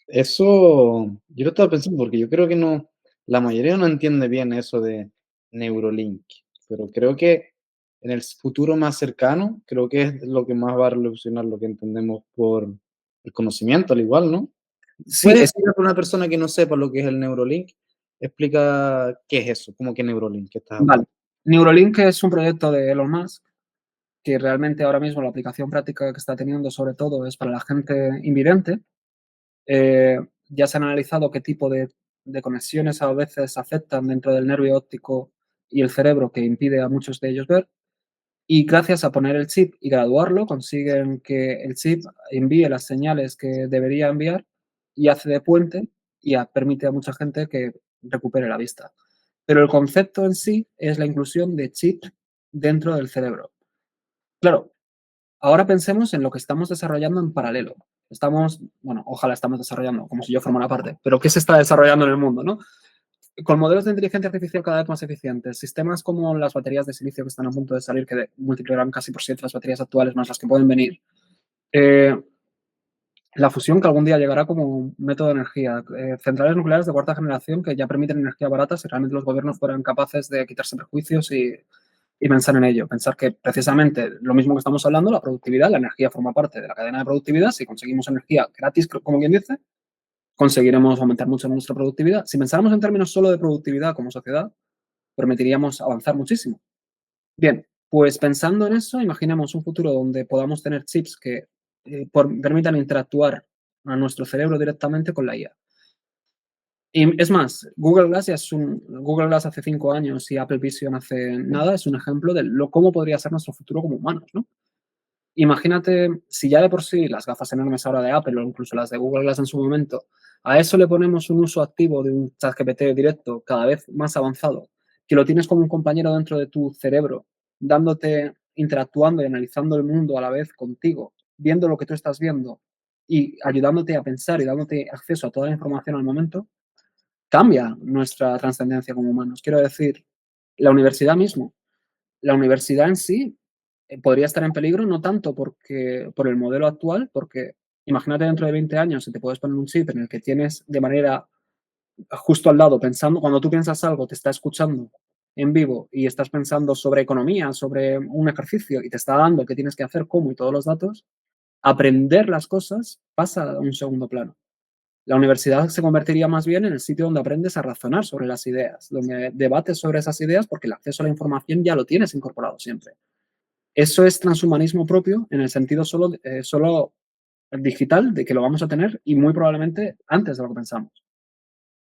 Eso, yo lo estaba pensando porque yo creo que no, la mayoría no entiende bien eso de Neurolink, pero creo que en el futuro más cercano, creo que es lo que más va a revolucionar lo que entendemos por el conocimiento, al igual, ¿no?
Sí,
¿Puedes
es
explicar a una persona que no sepa lo que es el Neurolink? Explica qué es eso, cómo que Neurolink, ¿qué estás
vale.
hablando?
Neuralink es un proyecto de Elon Musk que realmente ahora mismo la aplicación práctica que está teniendo sobre todo es para la gente invidente. Ya se han analizado qué tipo de conexiones a veces afectan dentro del nervio óptico y el cerebro que impide a muchos de ellos ver. Y gracias a poner el chip y graduarlo, consiguen que el chip envíe las señales que debería enviar y hace de puente y permite a mucha gente que recupere la vista. Pero el concepto en sí es la inclusión de chip dentro del cerebro. Claro, ahora pensemos en lo que estamos desarrollando en paralelo. Estamos, bueno, ojalá estamos desarrollando, como si yo formara parte, pero ¿qué se está desarrollando en el mundo, no? Con modelos de inteligencia artificial cada vez más eficientes, sistemas como las baterías de silicio que están a punto de salir, que multiplicarán casi por 7 las baterías actuales más las que pueden venir. Eh, la fusión que algún día llegará como un método de energía. Centrales nucleares de cuarta generación que ya permiten energía barata si realmente los gobiernos fueran capaces de quitarse prejuicios y pensar en ello. Pensar que precisamente lo mismo que estamos hablando, la productividad, la energía forma parte de la cadena de productividad. Si conseguimos energía gratis, como quien dice, conseguiremos aumentar mucho nuestra productividad. Si pensáramos en términos solo de productividad como sociedad, permitiríamos avanzar muchísimo. Bien, pues pensando en eso, imaginemos un futuro donde podamos tener chips que permitan interactuar a nuestro cerebro directamente con la IA. Y es más, Google Glass hace 5 años y Apple Vision hace nada, es un ejemplo de cómo podría ser nuestro futuro como humanos, ¿no? Imagínate, si ya de por sí las gafas enormes ahora de Apple o incluso las de Google Glass en su momento, a eso le ponemos un uso activo de un ChatGPT directo cada vez más avanzado, que lo tienes como un compañero dentro de tu cerebro, dándote, interactuando y analizando el mundo a la vez contigo, viendo lo que tú estás viendo y ayudándote a pensar y dándote acceso a toda la información al momento, cambia nuestra trascendencia como humanos. Quiero decir, la universidad mismo. La universidad en sí podría estar en peligro, no tanto por el modelo actual, porque imagínate dentro de 20 años si te puedes poner un chip en el que tienes de manera justo al lado, pensando, cuando tú piensas algo, te está escuchando en vivo y estás pensando sobre economía, sobre un ejercicio y te está dando qué tienes que hacer, cómo y todos los datos, aprender las cosas pasa a un segundo plano. La universidad se convertiría más bien en el sitio donde aprendes a razonar sobre las ideas, donde debates sobre esas ideas porque el acceso a la información ya lo tienes incorporado siempre. Eso es transhumanismo propio en el sentido solo digital de que lo vamos a tener y muy probablemente antes de lo que pensamos.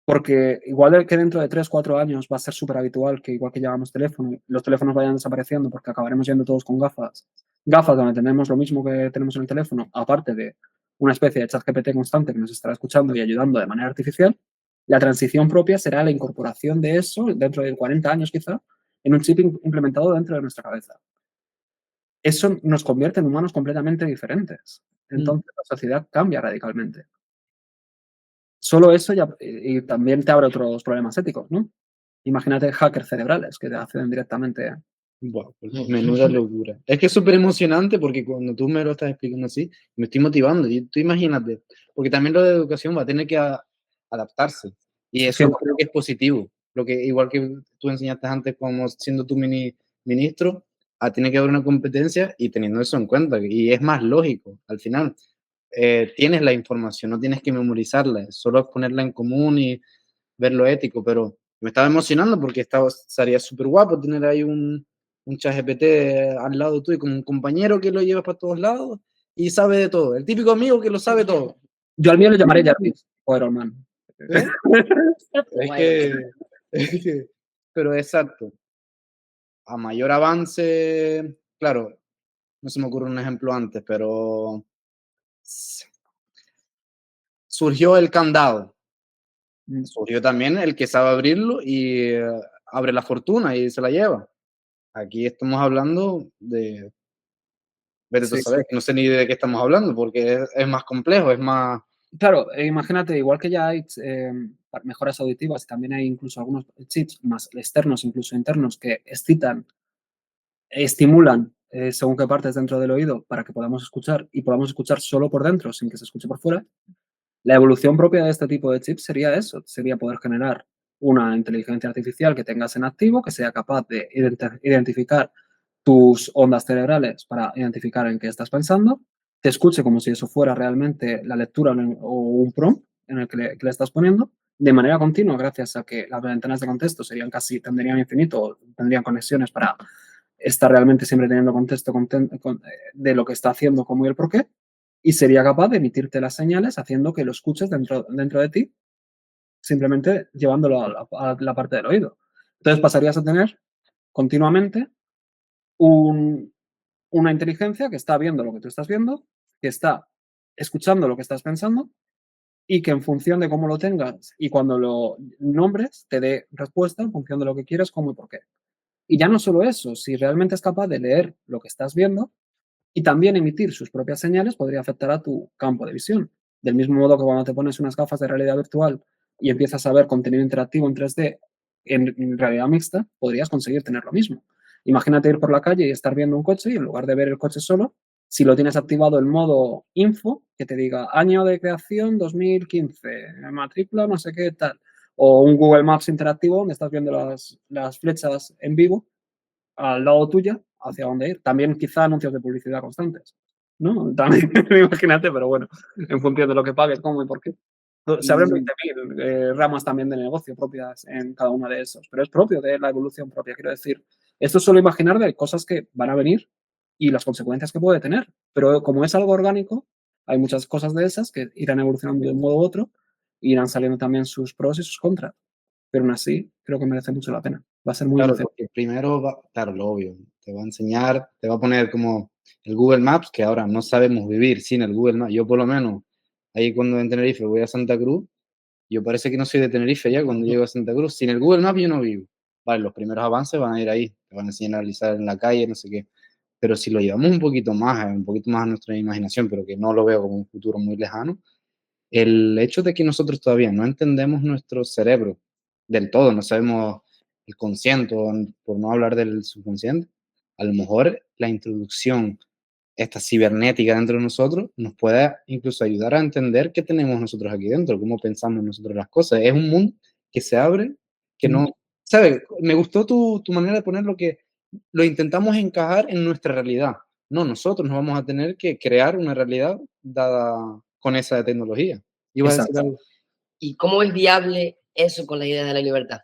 Porque igual que dentro de 3 4 años va a ser súper habitual que igual que llevamos teléfono, los teléfonos vayan desapareciendo porque acabaremos yendo todos con gafas. Gafas donde tenemos lo mismo que tenemos en el teléfono, aparte de una especie de chat GPT constante que nos estará escuchando y ayudando de manera artificial. La transición propia será la incorporación de eso dentro de 40 años quizá en un chip implementado dentro de nuestra cabeza. Eso nos convierte en humanos completamente diferentes.
Mm.
Entonces la sociedad cambia radicalmente. Solo eso ya, y también te abre otros problemas éticos, ¿no? Imagínate hackers cerebrales que te acceden directamente.
Buah, pues menuda locura. Es que es súper emocionante porque cuando tú me lo estás explicando así, me estoy motivando. Y tú imagínate, porque también lo de educación va a tener que adaptarse. Y eso creo que es positivo. Lo que, igual que tú enseñaste antes, como siendo tu ministro, tiene que haber una competencia y teniendo eso en cuenta. Y es más lógico, al final. Tienes la información, no tienes que memorizarla, solo es ponerla en común y ver lo ético, pero me estaba emocionando porque sería súper guapo tener ahí un ChatGPT al lado tuyo, como un compañero que lo lleva para todos lados y sabe de todo, el típico amigo que lo sabe todo.
Yo al mío le llamaré Jarvis o Iron Man.
¿Eh? Es que, pero exacto, a mayor avance, claro, no se me ocurre un ejemplo antes, pero surgió el candado. Surgió también el que sabe abrirlo y abre la fortuna y se la lleva. Aquí estamos hablando de, vete tú a
Sí.
saber, que no sé ni de qué estamos hablando porque es más complejo, es más,
Claro, imagínate, igual que ya hay mejoras auditivas, también hay incluso algunos chips más externos, incluso internos, que excitan, estimulan según qué partes dentro del oído para que podamos escuchar y podamos escuchar solo por dentro sin que se escuche por fuera. La evolución propia de este tipo de chips sería eso, sería poder generar una inteligencia artificial que tengas en activo, que sea capaz de identificar tus ondas cerebrales para identificar en qué estás pensando, te escuche como si eso fuera realmente la lectura o un prompt en el que le estás poniendo, de manera continua, gracias a que las ventanas de contexto tendrían infinito, tendrían conexiones para estar realmente siempre teniendo contexto de lo que está haciendo, cómo y el por qué, y sería capaz de emitirte las señales haciendo que lo escuches dentro de ti, simplemente llevándolo a la parte del oído. Entonces pasarías a tener continuamente una inteligencia que está viendo lo que tú estás viendo, que está escuchando lo que estás pensando y que en función de cómo lo tengas y cuando lo nombres, te dé respuesta en función de lo que quieres, cómo y por qué. Y ya no solo eso, si realmente es capaz de leer lo que estás viendo y también emitir sus propias señales, podría afectar a tu campo de visión. Del mismo modo que cuando te pones unas gafas de realidad virtual y empiezas a ver contenido interactivo en 3D en realidad mixta, podrías conseguir tener lo mismo. Imagínate ir por la calle y estar viendo un coche y en lugar de ver el coche solo, si lo tienes activado el modo info, que te diga año de creación 2015, matrícula no sé qué tal, o un Google Maps interactivo donde estás viendo las flechas en vivo al lado tuya hacia dónde ir. También quizá anuncios de publicidad constantes, ¿no? También, imagínate, pero bueno, en función de lo que pagues, cómo y por qué. Se abren 20.000 ramas también de negocio propias en cada una de esos, pero es propio de la evolución propia, quiero decir. Esto es solo imaginar de cosas que van a venir y las consecuencias que puede tener, pero como es algo orgánico, hay muchas cosas de esas que irán evolucionando de un modo u otro y irán saliendo también sus pros y sus contras, pero aún así creo que merece mucho la pena. Va a ser muy
Claro,
emocionante.
porque primero, claro, lo obvio, te va a enseñar, te va a poner como el Google Maps, que ahora no sabemos vivir sin el Google Maps. Yo por lo menos, ahí cuando en Tenerife voy a Santa Cruz, yo parece que no soy de Tenerife ya cuando llego a Santa Cruz. Sin el Google Maps yo no vivo. Vale, los primeros avances van a ir ahí, te van a enseñar a analizar en la calle, no sé qué. Pero si lo llevamos un poquito más a nuestra imaginación, pero que no lo veo como un futuro muy lejano, el hecho de que nosotros todavía no entendemos nuestro cerebro del todo, no sabemos el consciente, por no hablar del subconsciente, a lo mejor la introducción esta cibernética dentro de nosotros nos puede incluso ayudar a entender qué tenemos nosotros aquí dentro, cómo pensamos nosotros las cosas. Es un mundo que se abre, que no, ¿sabes? Me gustó tu manera de ponerlo, que lo intentamos encajar en nuestra realidad. No, nosotros nos vamos a tener que crear una realidad dada con esa tecnología. ¿Ibas a decir
Exacto.
algo?
¿Y cómo es viable eso con las ideas de la libertad?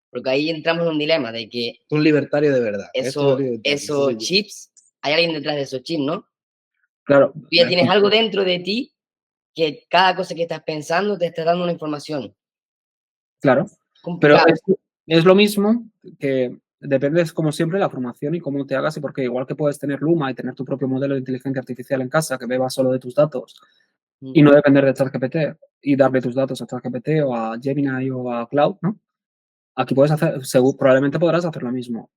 Porque ahí entramos en un dilema de que
Un libertario de verdad. Esto es libertario.
esos chips, hay alguien detrás de esos chips, ¿no?
Claro,
Tú ya tienes algo dentro de ti que cada cosa que estás pensando te está dando una información.
claro. Pero
Complicado.
es lo mismo que depende, como siempre, de la formación y cómo te hagas y porque igual que puedes tener Luma y tener tu propio modelo de inteligencia artificial en casa que beba solo de tus datos y no depender de ChatGPT y darle tus datos a ChatGPT o a Gemini o a Cloud, ¿no? Aquí puedes hacer, probablemente podrás hacer lo mismo.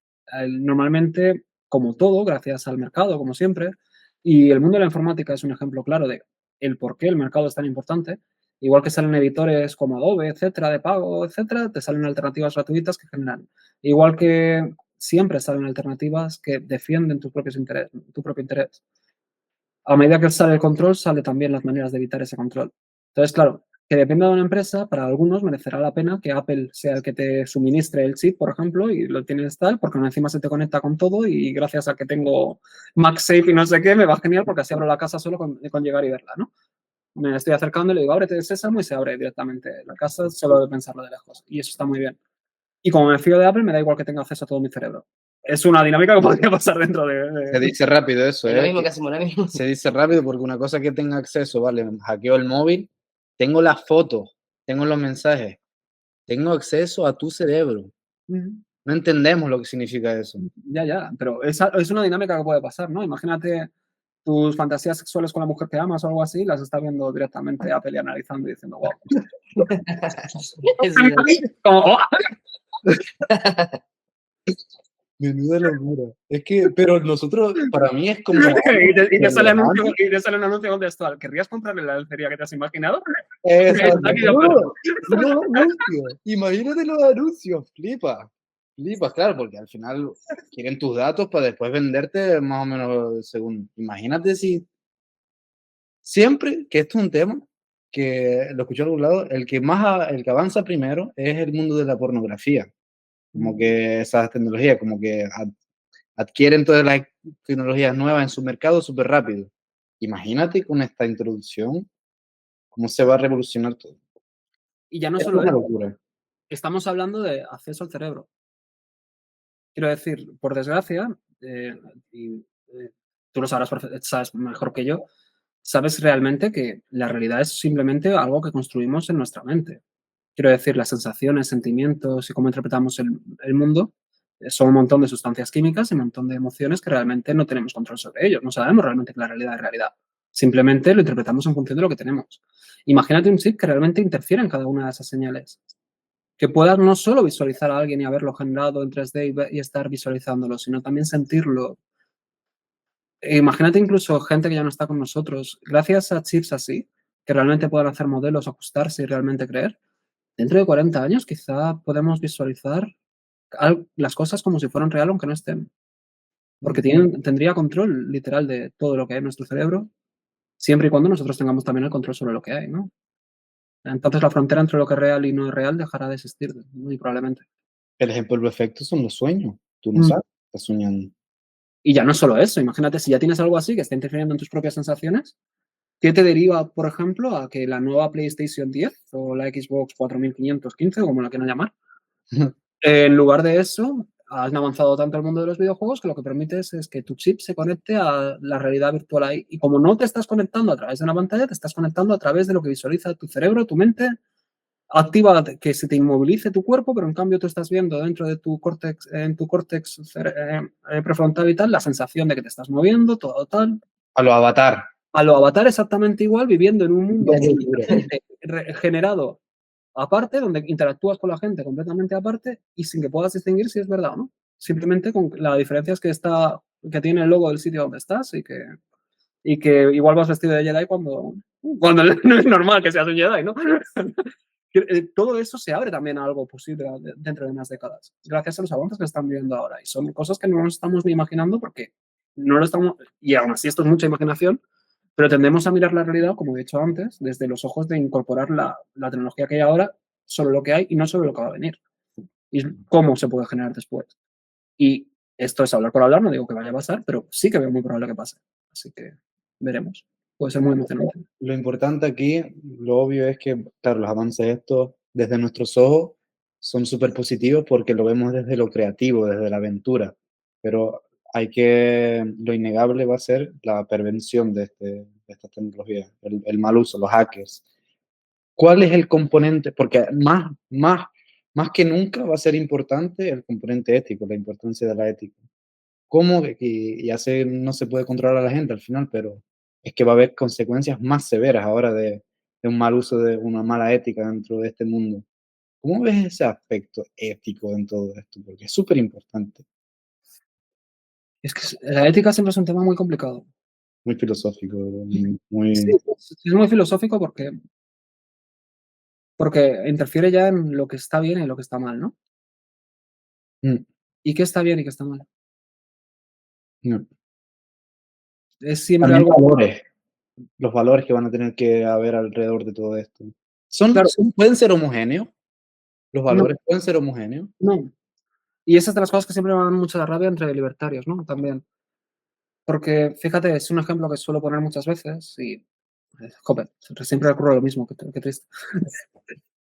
Normalmente, como todo, gracias al mercado, como siempre, y el mundo de la informática es un ejemplo claro de el por qué el mercado es tan importante. Igual que salen editores como Adobe, etcétera, de pago, etcétera, te salen alternativas gratuitas que generan. Igual que siempre salen alternativas que defienden tus propios intereses, tu propio interés. A medida que sale el control, sale también las maneras de evitar ese control. Entonces, claro, que dependa de una empresa, para algunos merecerá la pena que Apple sea el que te suministre el chip, por ejemplo, y lo tienes tal, porque encima se te conecta con todo y gracias a que tengo MagSafe y no sé qué, me va genial porque así abro la casa solo con llegar y verla, ¿no? Me estoy acercando y le digo, ábrete de Sésamo y se abre directamente la casa solo de pensarlo de lejos. Y eso está muy bien. Y como me fío de Apple, me da igual que tenga acceso a todo mi cerebro. Es una dinámica que podría pasar dentro
Se dice rápido eso,
Es lo
¿eh?
mismo que hacemos ahora mismo.
Se dice rápido porque una cosa que tenga acceso, vale, hackeo el móvil, tengo las fotos, tengo los mensajes, tengo acceso a tu cerebro. No entendemos lo que significa eso.
Ya, pero es una dinámica que puede pasar, ¿no? Imagínate tus fantasías sexuales con la mujer que amas o algo así, las está viendo directamente Apple y analizando y diciendo, wow. Como, "Oh".
Menuda locura. Es que, pero nosotros, para mí es como...
Y te sale un anuncio contextual. ¿Querrías comprarle la lencería que te has imaginado?
Exacto.
Aquí lo pongo.
Los anuncios. Imagínate los anuncios. Flipas, claro, porque al final quieren tus datos para después venderte más o menos según. Imagínate si siempre que esto es un tema que lo escuché a algún lado, el que avanza primero es el mundo de la pornografía. Como que esas tecnologías, como que adquieren todas las tecnologías nuevas en su mercado súper rápido. Imagínate con esta introducción, cómo se va a revolucionar todo.
Y ya no
Es
solo
una
eso,
locura.
estamos hablando de acceso al cerebro. Quiero decir, por desgracia, y, tú lo sabes mejor que yo, sabes realmente que la realidad es simplemente algo que construimos en nuestra mente. Quiero decir, las sensaciones, sentimientos y cómo interpretamos el mundo son un montón de sustancias químicas y un montón de emociones que realmente no tenemos control sobre ellos. No sabemos realmente que la realidad es realidad. Simplemente lo interpretamos en función de lo que tenemos. Imagínate un chip que realmente interfiera en cada una de esas señales. Que puedas no solo visualizar a alguien y haberlo generado en 3D y estar visualizándolo, sino también sentirlo. Imagínate incluso gente que ya no está con nosotros, gracias a chips así, que realmente puedan hacer modelos, ajustarse y realmente creer. Dentro de 40 años quizá podemos visualizar las cosas como si fueran real aunque no estén, porque tendría control literal de todo lo que hay en nuestro cerebro, siempre y cuando nosotros tengamos también el control sobre lo que hay, ¿no? Entonces la frontera entre lo que es real y no es real dejará de existir, muy probablemente.
El ejemplo perfecto son los sueños. Tú no
Mm.
sabes, estás soñando.
Y ya no es solo eso, imagínate si ya tienes algo así que está interfiriendo en tus propias sensaciones, ¿qué te deriva, por ejemplo, a que la nueva PlayStation 10 o la Xbox 4515, o como la quieran llamar, en lugar de eso, han avanzado tanto el mundo de los videojuegos que lo que permites es que tu chip se conecte a la realidad virtual ahí. Y como no te estás conectando a través de una pantalla, te estás conectando a través de lo que visualiza tu cerebro, tu mente, activa que se te inmovilice tu cuerpo, pero en cambio tú estás viendo dentro de tu córtex, en tu córtex prefrontal y tal, la sensación de que te estás moviendo, todo tal.
A los avatar.
A lo Avatar exactamente igual, viviendo en un mundo
Qué locura.
generado aparte, donde interactúas con la gente completamente aparte y sin que puedas distinguir si es verdad o no. Simplemente con la diferencia es que tiene el logo del sitio donde estás y que igual vas vestido de Jedi cuando no es normal que seas un Jedi, ¿no? Todo eso se abre también a algo posible dentro de unas décadas, gracias a los avances que están viviendo ahora. Y son cosas que no nos estamos ni imaginando porque no lo estamos, y aún así esto es mucha imaginación, pero tendemos a mirar la realidad, como he dicho antes, desde los ojos de incorporar la tecnología que hay ahora sobre lo que hay y no sobre lo que va a venir. Y cómo se puede generar después. Y esto es hablar por hablar, no digo que vaya a pasar, pero sí que veo muy probable que pase. Así que veremos. Puede ser muy emocionante.
Lo importante aquí, lo obvio es que, claro, los avances estos desde nuestros ojos son súper positivos porque lo vemos desde lo creativo, desde la aventura, pero lo innegable va a ser la prevención de estas tecnologías, el mal uso, los hackers. ¿Cuál es el componente? Porque más que nunca va a ser importante el componente ético, la importancia de la ética. ¿Cómo? Y ya sé, no se puede controlar a la gente al final, pero es que va a haber consecuencias más severas ahora de un mal uso, de una mala ética dentro de este mundo. ¿Cómo ves ese aspecto ético en todo esto? Porque es súper importante,
Es que la ética siempre es un tema muy complicado.
muy filosófico,
Sí,
muy...
es muy filosófico porque interfiere ya en lo que está bien y lo que está mal, ¿no?
Mm,
¿Y qué está bien y qué está mal?
no.
Es siempre
También
algo,
valores, los valores que van a tener que haber alrededor de todo esto.
claro,
¿Pueden ser homogéneos? ¿Los
no,
valores pueden ser homogéneos?
no. Y esa es de las cosas que siempre me dan mucha rabia entre libertarios, ¿no? También. Porque, fíjate, es un ejemplo que suelo poner muchas veces y, joder, siempre ocurre lo mismo, qué triste.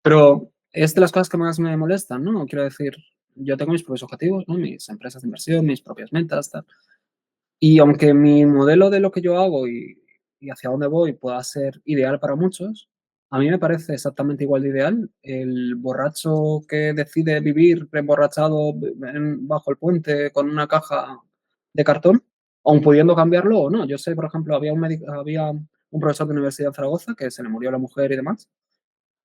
Pero es de las cosas que más me molestan, ¿no? Quiero decir, yo tengo mis propios objetivos, ¿no? Mis empresas de inversión, mis propias metas, tal. Y aunque mi modelo de lo que yo hago y hacia dónde voy pueda ser ideal para muchos, a mí me parece exactamente igual de ideal el borracho que decide vivir emborrachado bajo el puente con una caja de cartón, aun pudiendo cambiarlo o no. Yo sé, por ejemplo, había un profesor de Universidad de Zaragoza que se le murió la mujer y demás,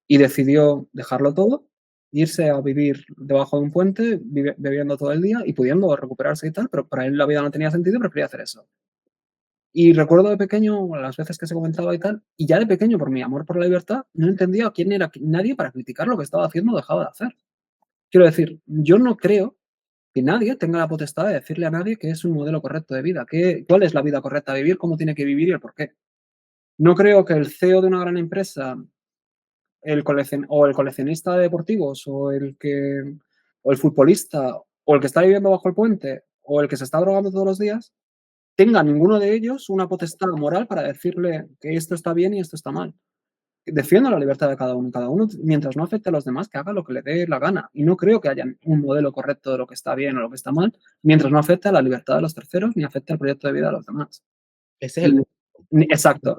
y decidió dejarlo todo, irse a vivir debajo de un puente, bebiendo todo el día y pudiendo recuperarse y tal, pero para él la vida no tenía sentido y prefería hacer eso. Y recuerdo de pequeño, las veces que se comentaba y tal, y ya de pequeño, por mi amor por la libertad, no entendía quién era nadie para criticar lo que estaba haciendo o dejaba de hacer. Quiero decir, yo no creo que nadie tenga la potestad de decirle a nadie que es un modelo correcto de vida, cuál es la vida correcta de vivir, cómo tiene que vivir y el por qué. No creo que el CEO de una gran empresa, o el coleccionista de deportivos, o el futbolista, o el que está viviendo bajo el puente, o el que se está drogando todos los días, tenga ninguno de ellos una potestad moral para decirle que esto está bien y esto está mal. Defiendo la libertad de cada uno, mientras no afecte a los demás, que haga lo que le dé la gana. Y no creo que haya un modelo correcto de lo que está bien o lo que está mal, mientras no afecte a la libertad de los terceros ni afecte al proyecto de vida de los demás.
Ese es el
Exacto,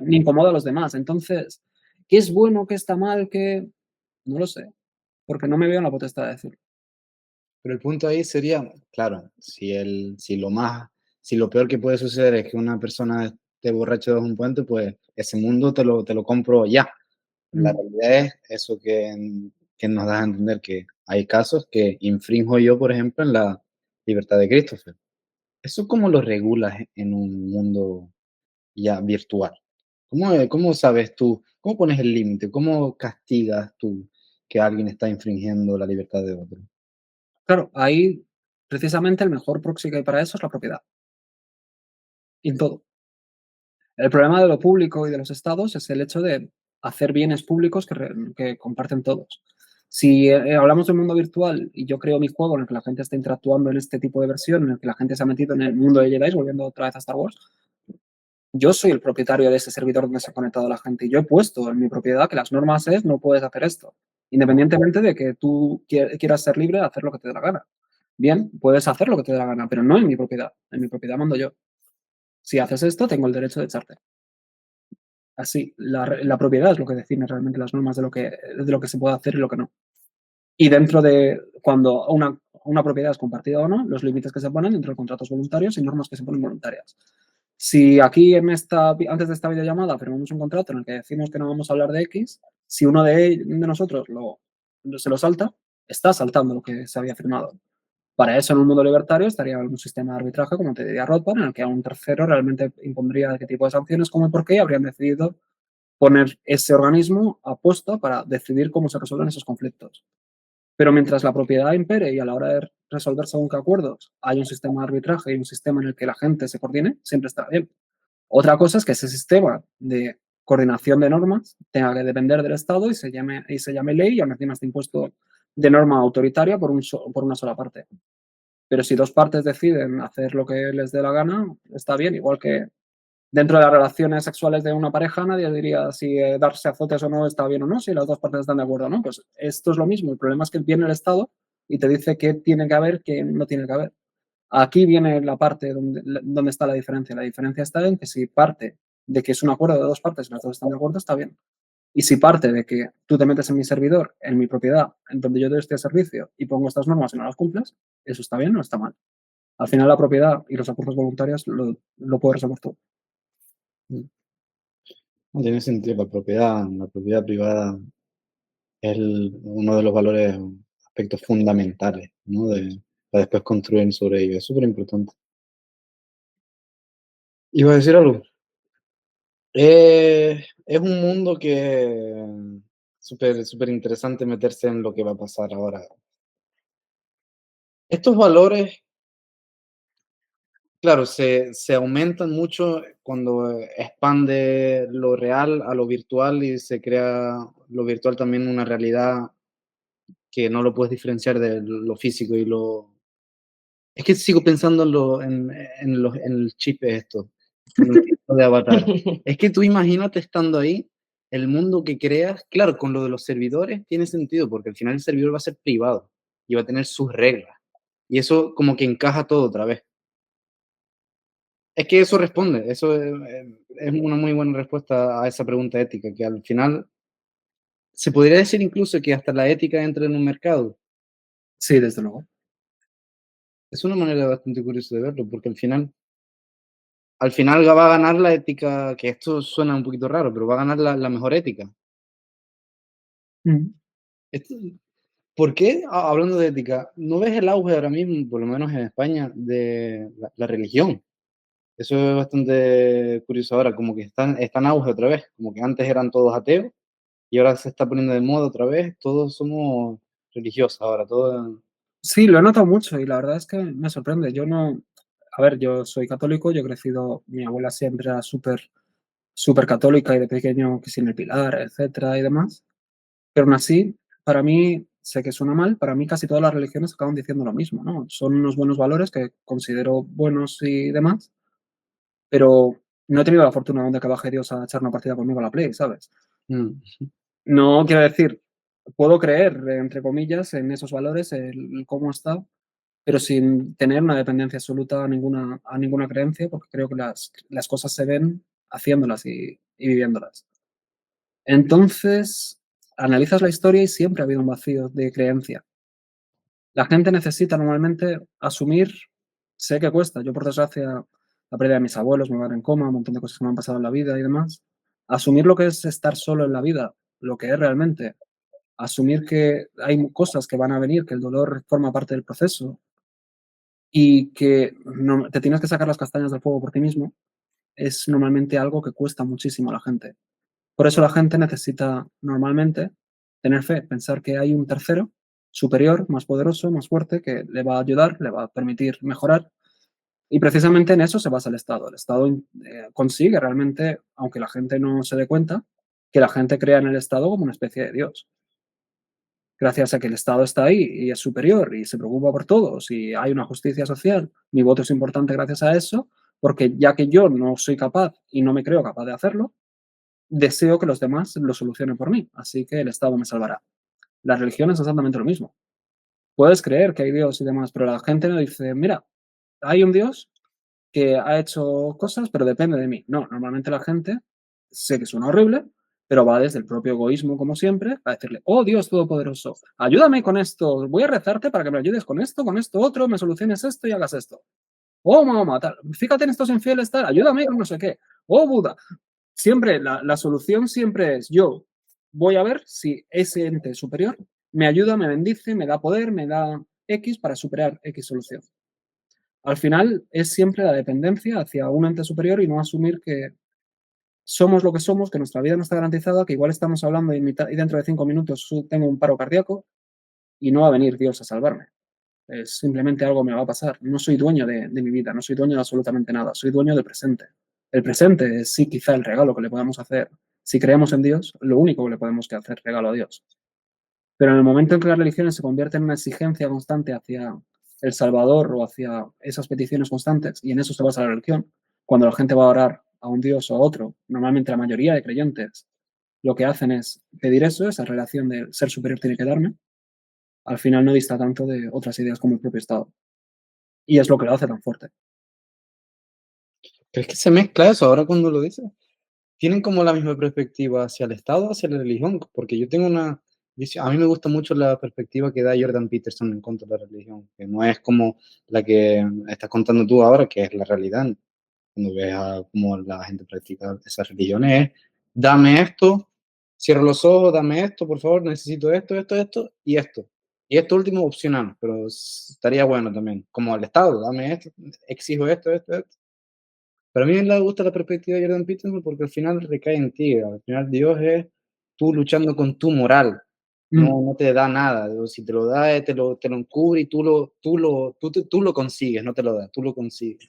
ni incomoda a los demás. Entonces, ¿qué es bueno, qué está mal, qué? No lo sé, porque no me veo en la potestad de decirlo.
Pero el punto ahí sería, claro, si lo peor que puede suceder es que una persona esté borracha de un puente, pues ese mundo te lo compro ya. La
Mm.
realidad es eso que nos da a entender que hay casos que infrinjo yo, por ejemplo, en la libertad de Christopher. ¿Eso cómo lo regulas en un mundo ya virtual? ¿Cómo sabes tú? ¿Cómo pones el límite? ¿Cómo castigas tú que alguien está infringiendo la libertad de otro?
Claro, ahí precisamente el mejor proxy que hay para eso es la propiedad. Y en todo. El problema de lo público y de los estados es el hecho de hacer bienes públicos que comparten todos. Si hablamos del mundo virtual y yo creo mi juego en el que la gente está interactuando en este tipo de versión, en el que la gente se ha metido en el mundo de Jedi, volviendo otra vez a Star Wars, yo soy el propietario de ese servidor donde se ha conectado la gente y yo he puesto en mi propiedad que las normas es no puedes hacer esto, independientemente de que tú quieras ser libre de hacer lo que te dé la gana. Bien, puedes hacer lo que te dé la gana, pero no en mi propiedad. En mi propiedad mando yo. Si haces esto, tengo el derecho de echarte. Así, la propiedad es lo que define realmente las normas de lo que se puede hacer y lo que no. Y dentro de cuando una propiedad es compartida o no, los límites que se ponen dentro de contratos voluntarios y normas que se ponen voluntarias. Si aquí antes de esta videollamada firmamos un contrato en el que decimos que no vamos a hablar de X, si uno de nosotros se lo salta, está saltando lo que se había firmado. Para eso, en un mundo libertario, estaría un sistema de arbitraje, como te diría Rothbard, en el que a un tercero realmente impondría qué tipo de sanciones, cómo y por qué, y habrían decidido poner ese organismo a puesto para decidir cómo se resuelven esos conflictos. Pero mientras la propiedad impere y a la hora de resolver según qué acuerdos hay un sistema de arbitraje y un sistema en el que la gente se coordine, siempre estará bien. Otra cosa es que ese sistema de coordinación de normas tenga que depender del Estado y se llame ley y aún encima esté impuesto de norma autoritaria por una sola parte. Pero si dos partes deciden hacer lo que les dé la gana, está bien, igual que dentro de las relaciones sexuales de una pareja, nadie diría si darse azotes o no está bien o no, si las dos partes están de acuerdo o no. Pues esto es lo mismo. El problema es que viene el Estado y te dice qué tiene que haber, qué no tiene que haber. Aquí viene la parte donde está la diferencia. La diferencia está en que si parte de que es un acuerdo de dos partes y las dos están de acuerdo, está bien. Y si parte de que tú te metes en mi servidor, en mi propiedad, en donde yo doy este servicio y pongo estas normas y no las cumples, eso está bien o está mal. Al final la propiedad y los acuerdos voluntarios lo puedes resolver tú.
No tiene sentido. La propiedad privada es uno de los valores, aspectos fundamentales, ¿no? Para después construir sobre ello. Es súper importante. Iba a decir algo. Es un mundo que súper, súper interesante meterse en lo que va a pasar ahora. Estos valores, claro, se aumentan mucho cuando expande lo real a lo virtual y se crea lo virtual también una realidad que no lo puedes diferenciar de lo físico y lo... Es que sigo pensando en el chip esto, en el chip de Avatar. Es que tú imagínate estando ahí, el mundo que creas, claro, con lo de los servidores tiene sentido, porque al final el servidor va a ser privado y va a tener sus reglas. Y eso como que encaja todo otra vez. Es que eso responde, eso es una muy buena respuesta a esa pregunta ética, que al final se podría decir incluso que hasta la ética entra en un mercado.
Sí, desde luego.
Es una manera bastante curiosa de verlo, porque al final va a ganar la ética, que esto suena un poquito raro, pero va a ganar la mejor ética.
Mm.
Esto, ¿por qué, hablando de ética, no ves el auge ahora mismo, por lo menos en España, de la religión? Eso es bastante curioso ahora, como que está en auge otra vez, como que antes eran todos ateos y ahora se está poniendo de moda otra vez, todos somos religiosos ahora, todos...
Sí, lo he notado mucho y la verdad es que me sorprende. Yo no, a ver, yo soy católico, yo he crecido, mi abuela siempre era súper súper católica y de pequeño que sin el pilar, etcétera y demás. Pero aún así, para mí, sé que suena mal, para mí casi todas las religiones acaban diciendo lo mismo, ¿no? Son unos buenos valores que considero buenos y demás, pero no he tenido la fortuna aún de que baje Dios a echar una partida conmigo a la Play, ¿sabes?
Mm.
No quiero decir, puedo creer, entre comillas, en esos valores, el cómo está, pero sin tener una dependencia absoluta a ninguna creencia, porque creo que las cosas se ven haciéndolas y viviéndolas. Entonces, analizas la historia y siempre ha habido un vacío de creencia. La gente necesita normalmente asumir, sé que cuesta, yo por desgracia, la pérdida de mis abuelos, mi madre en coma, un montón de cosas que me han pasado en la vida y demás, asumir lo que es estar solo en la vida, lo que es realmente, asumir que hay cosas que van a venir, que el dolor forma parte del proceso y que no, te tienes que sacar las castañas del fuego por ti mismo, es normalmente algo que cuesta muchísimo a la gente. Por eso la gente necesita normalmente tener fe, pensar que hay un tercero superior, más poderoso, más fuerte, que le va a ayudar, le va a permitir mejorar. Y precisamente en eso se basa el Estado. El Estado consigue realmente, aunque la gente no se dé cuenta, que la gente crea en el Estado como una especie de Dios. Gracias a que el Estado está ahí y es superior y se preocupa por todos y hay una justicia social, mi voto es importante gracias a eso, porque ya que yo no soy capaz y no me creo capaz de hacerlo, deseo que los demás lo solucionen por mí, así que el Estado me salvará. La religión es exactamente lo mismo. Puedes creer que hay Dios y demás, pero la gente no dice, mira, hay un Dios que ha hecho cosas, pero depende de mí. No, normalmente la gente, sé que suena horrible, pero va desde el propio egoísmo, como siempre, a decirle, oh Dios Todopoderoso, ayúdame con esto, voy a rezarte para que me ayudes con esto otro, me soluciones esto y hagas esto. Oh Mahoma, tal, fíjate en estos infieles, tal, ayúdame con no sé qué. Oh Buda, siempre la solución siempre es yo voy a ver si ese ente superior me ayuda, me bendice, me da poder, me da X para superar X solución. Al final es siempre la dependencia hacia un ente superior y no asumir que somos lo que somos, que nuestra vida no está garantizada, que igual estamos hablando y dentro de 5 minutos tengo un paro cardíaco y no va a venir Dios a salvarme. Es simplemente algo me va a pasar. No soy dueño de mi vida, no soy dueño de absolutamente nada, soy dueño del presente. El presente es sí quizá el regalo que le podemos hacer. Si creemos en Dios, lo único que le podemos hacer regalo a Dios. Pero en el momento en que las religiones se convierten en una exigencia constante hacia el Salvador o hacia esas peticiones constantes, y en eso se basa la religión, cuando la gente va a orar a un Dios o a otro, normalmente la mayoría de creyentes lo que hacen es pedir eso, esa relación del ser superior tiene que darme, al final no dista tanto de otras ideas como el propio Estado. Y es lo que lo hace tan fuerte.
Pero es que se mezcla eso, ahora cuando lo dices, tienen como la misma perspectiva hacia el Estado, hacia la religión, porque yo tengo una visión, a mí me gusta mucho la perspectiva que da Jordan Peterson en contra de la religión, que no es como la que estás contando tú ahora, que es la realidad, cuando ves a cómo la gente practica esas religiones, es, dame esto, cierro los ojos, dame esto, por favor, necesito esto, y esto. Y esto último opcional, pero estaría bueno también, como el Estado, dame esto, exijo esto. Pero a mí me gusta la perspectiva de Jordan Peterson porque al final recae en ti, al final Dios es tú luchando con tu moral, no te da nada, si te lo da, te lo encubre y tú lo consigues, no te lo da, tú lo consigues.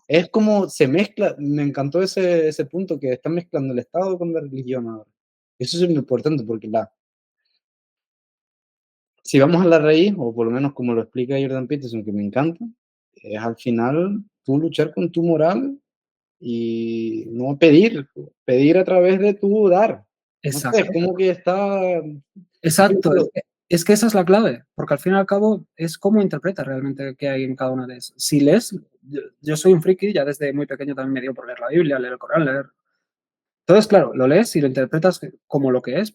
Es como se mezcla, me encantó ese punto que están mezclando el Estado con la religión ahora. Eso es muy importante porque si vamos a la raíz, o por lo menos como lo explica Jordan Peterson, que me encanta, es al final tú luchar con tu moral y no pedir a través de tu dar. No sé, es
Exacto.
como que está...
Exacto. Es que esa es la clave, porque al fin y al cabo es cómo interpretas realmente qué hay en cada una de esas. Si lees, yo soy un friki, ya desde muy pequeño también me dio por leer la Biblia, leer el Corán, leer. Entonces, claro, lo lees y lo interpretas como lo que es,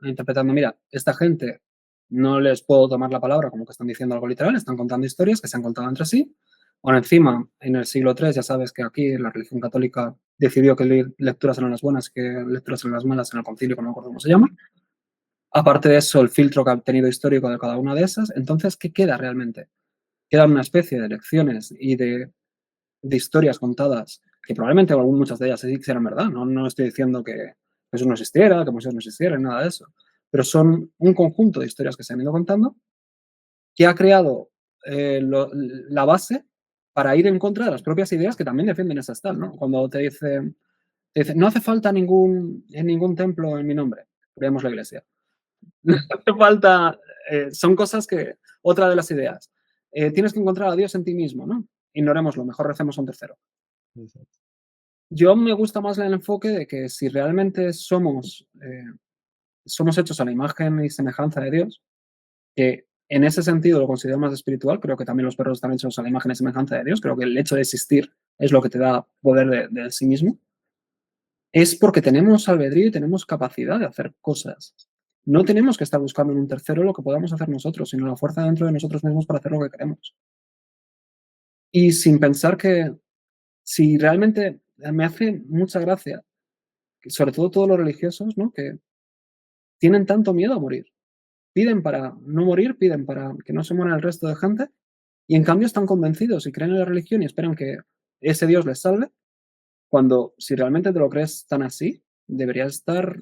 interpretando, mira, esta gente no les puedo tomar la palabra como que están diciendo algo literal, están contando historias que se han contado entre sí. Ahora encima, en el siglo III, ya sabes que aquí la religión católica decidió que lecturas eran las buenas y que lecturas eran las malas en el concilio, que no me acuerdo cómo se llama. Aparte de eso, el filtro que ha tenido histórico de cada una de esas. Entonces, ¿qué queda realmente? Queda una especie de lecciones y de historias contadas, que probablemente muchas de ellas sí que eran verdad. No estoy diciendo que Jesús no existiera, que Moisés no existiera, nada de eso. Pero son un conjunto de historias que se han ido contando que ha creado la base para ir en contra de las propias ideas que también defienden esas tal, ¿no? Cuando te Te dice, no hace falta ningún templo en mi nombre. Creemos la iglesia. No hace falta. Son cosas que. Otra de las ideas. Tienes que encontrar a Dios en ti mismo, ¿no? Ignorémoslo, mejor recemos a un tercero.
Exacto.
Yo me gusta más el enfoque de que si realmente somos hechos a la imagen y semejanza de Dios, que en ese sentido lo considero más espiritual, creo que también los perros están hechos a la imagen y semejanza de Dios, creo que el hecho de existir es lo que te da poder de sí mismo, es porque tenemos albedrío y tenemos capacidad de hacer cosas. No tenemos que estar buscando en un tercero lo que podamos hacer nosotros, sino la fuerza dentro de nosotros mismos para hacer lo que queremos. Y sin pensar que si realmente me hace mucha gracia, sobre todo todos los religiosos, ¿no? Que tienen tanto miedo a morir. Piden para no morir, piden para que no se muera el resto de gente, y en cambio están convencidos y creen en la religión y esperan que ese Dios les salve, cuando si realmente te lo crees tan así, deberías estar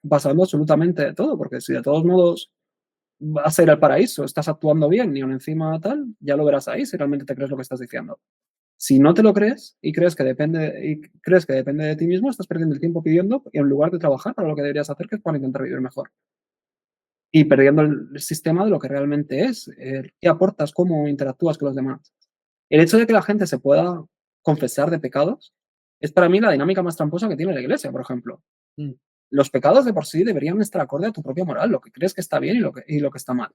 pasando absolutamente de todo, porque si de todos modos vas a ir al paraíso, estás actuando bien y aún encima tal, ya lo verás ahí si realmente te crees lo que estás diciendo. Si no te lo crees y crees que depende de ti mismo, estás perdiendo el tiempo pidiendo en lugar de trabajar para lo que deberías hacer, que es para intentar vivir mejor. Y perdiendo el sistema de lo que realmente es, qué aportas, cómo interactúas con los demás. El hecho de que la gente se pueda confesar de pecados es para mí la dinámica más tramposa que tiene la iglesia, por ejemplo.
Mm.
Los pecados de por sí deberían estar acorde a tu propia moral, lo que crees que está bien y lo que está mal.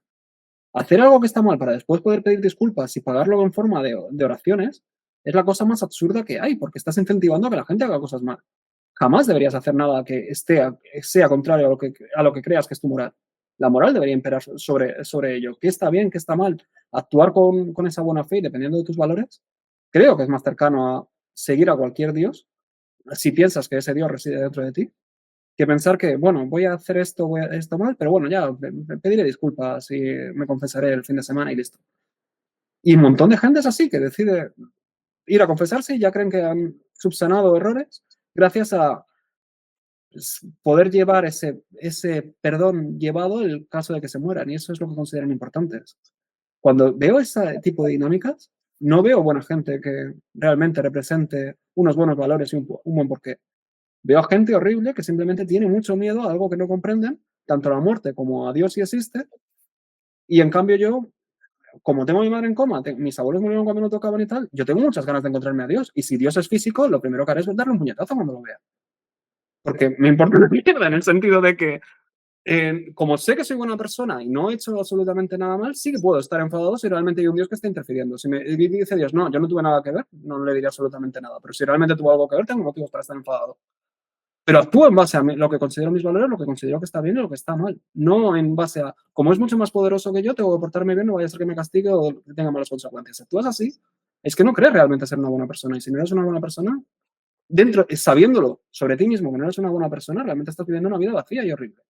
Hacer algo que está mal para después poder pedir disculpas y pagarlo en forma de oraciones es la cosa más absurda que hay, porque estás incentivando a que la gente haga cosas mal. Jamás deberías hacer nada que sea contrario a lo que creas que es tu moral. La moral debería imperar sobre ello. ¿Qué está bien? ¿Qué está mal? Actuar con esa buena fe, dependiendo de tus valores, creo que es más cercano a seguir a cualquier Dios, si piensas que ese Dios reside dentro de ti, que pensar que, bueno, voy a hacer esto mal, pero bueno, ya me pediré disculpas y me confesaré el fin de semana y listo. Y un montón de gente es así, que decide ir a confesarse y ya creen que han subsanado errores gracias a poder llevar ese perdón llevado en el caso de que se mueran. Y eso es lo que consideran importantes. Cuando veo ese tipo de dinámicas, no veo buena gente que realmente represente unos buenos valores y un buen porqué. Veo gente horrible que simplemente tiene mucho miedo a algo que no comprenden, tanto a la muerte como a Dios si existe. Y en cambio yo, como tengo a mi madre en coma, mis abuelos murieron cuando no tocaban y tal, yo tengo muchas ganas de encontrarme a Dios. Y si Dios es físico, lo primero que haré es darle un puñetazo cuando lo vea. Porque me importa una mierda en el sentido de que, como sé que soy buena persona y no he hecho absolutamente nada mal, sí que puedo estar enfadado si realmente hay un Dios que está interfiriendo. Si me dice Dios, no, yo no tuve nada que ver, no le diría absolutamente nada. Pero si realmente tuvo algo que ver, tengo motivos para estar enfadado. Pero actúo en base a lo que considero mis valores, lo que considero que está bien y lo que está mal. No en base a, como es mucho más poderoso que yo, tengo que portarme bien, no vaya a ser que me castigue o que tenga malas consecuencias. Si actúas así, es que no crees realmente ser una buena persona. Y si no eres una buena persona, sabiéndolo sobre ti mismo que no eres una buena persona, realmente estás viviendo una vida vacía y horrible.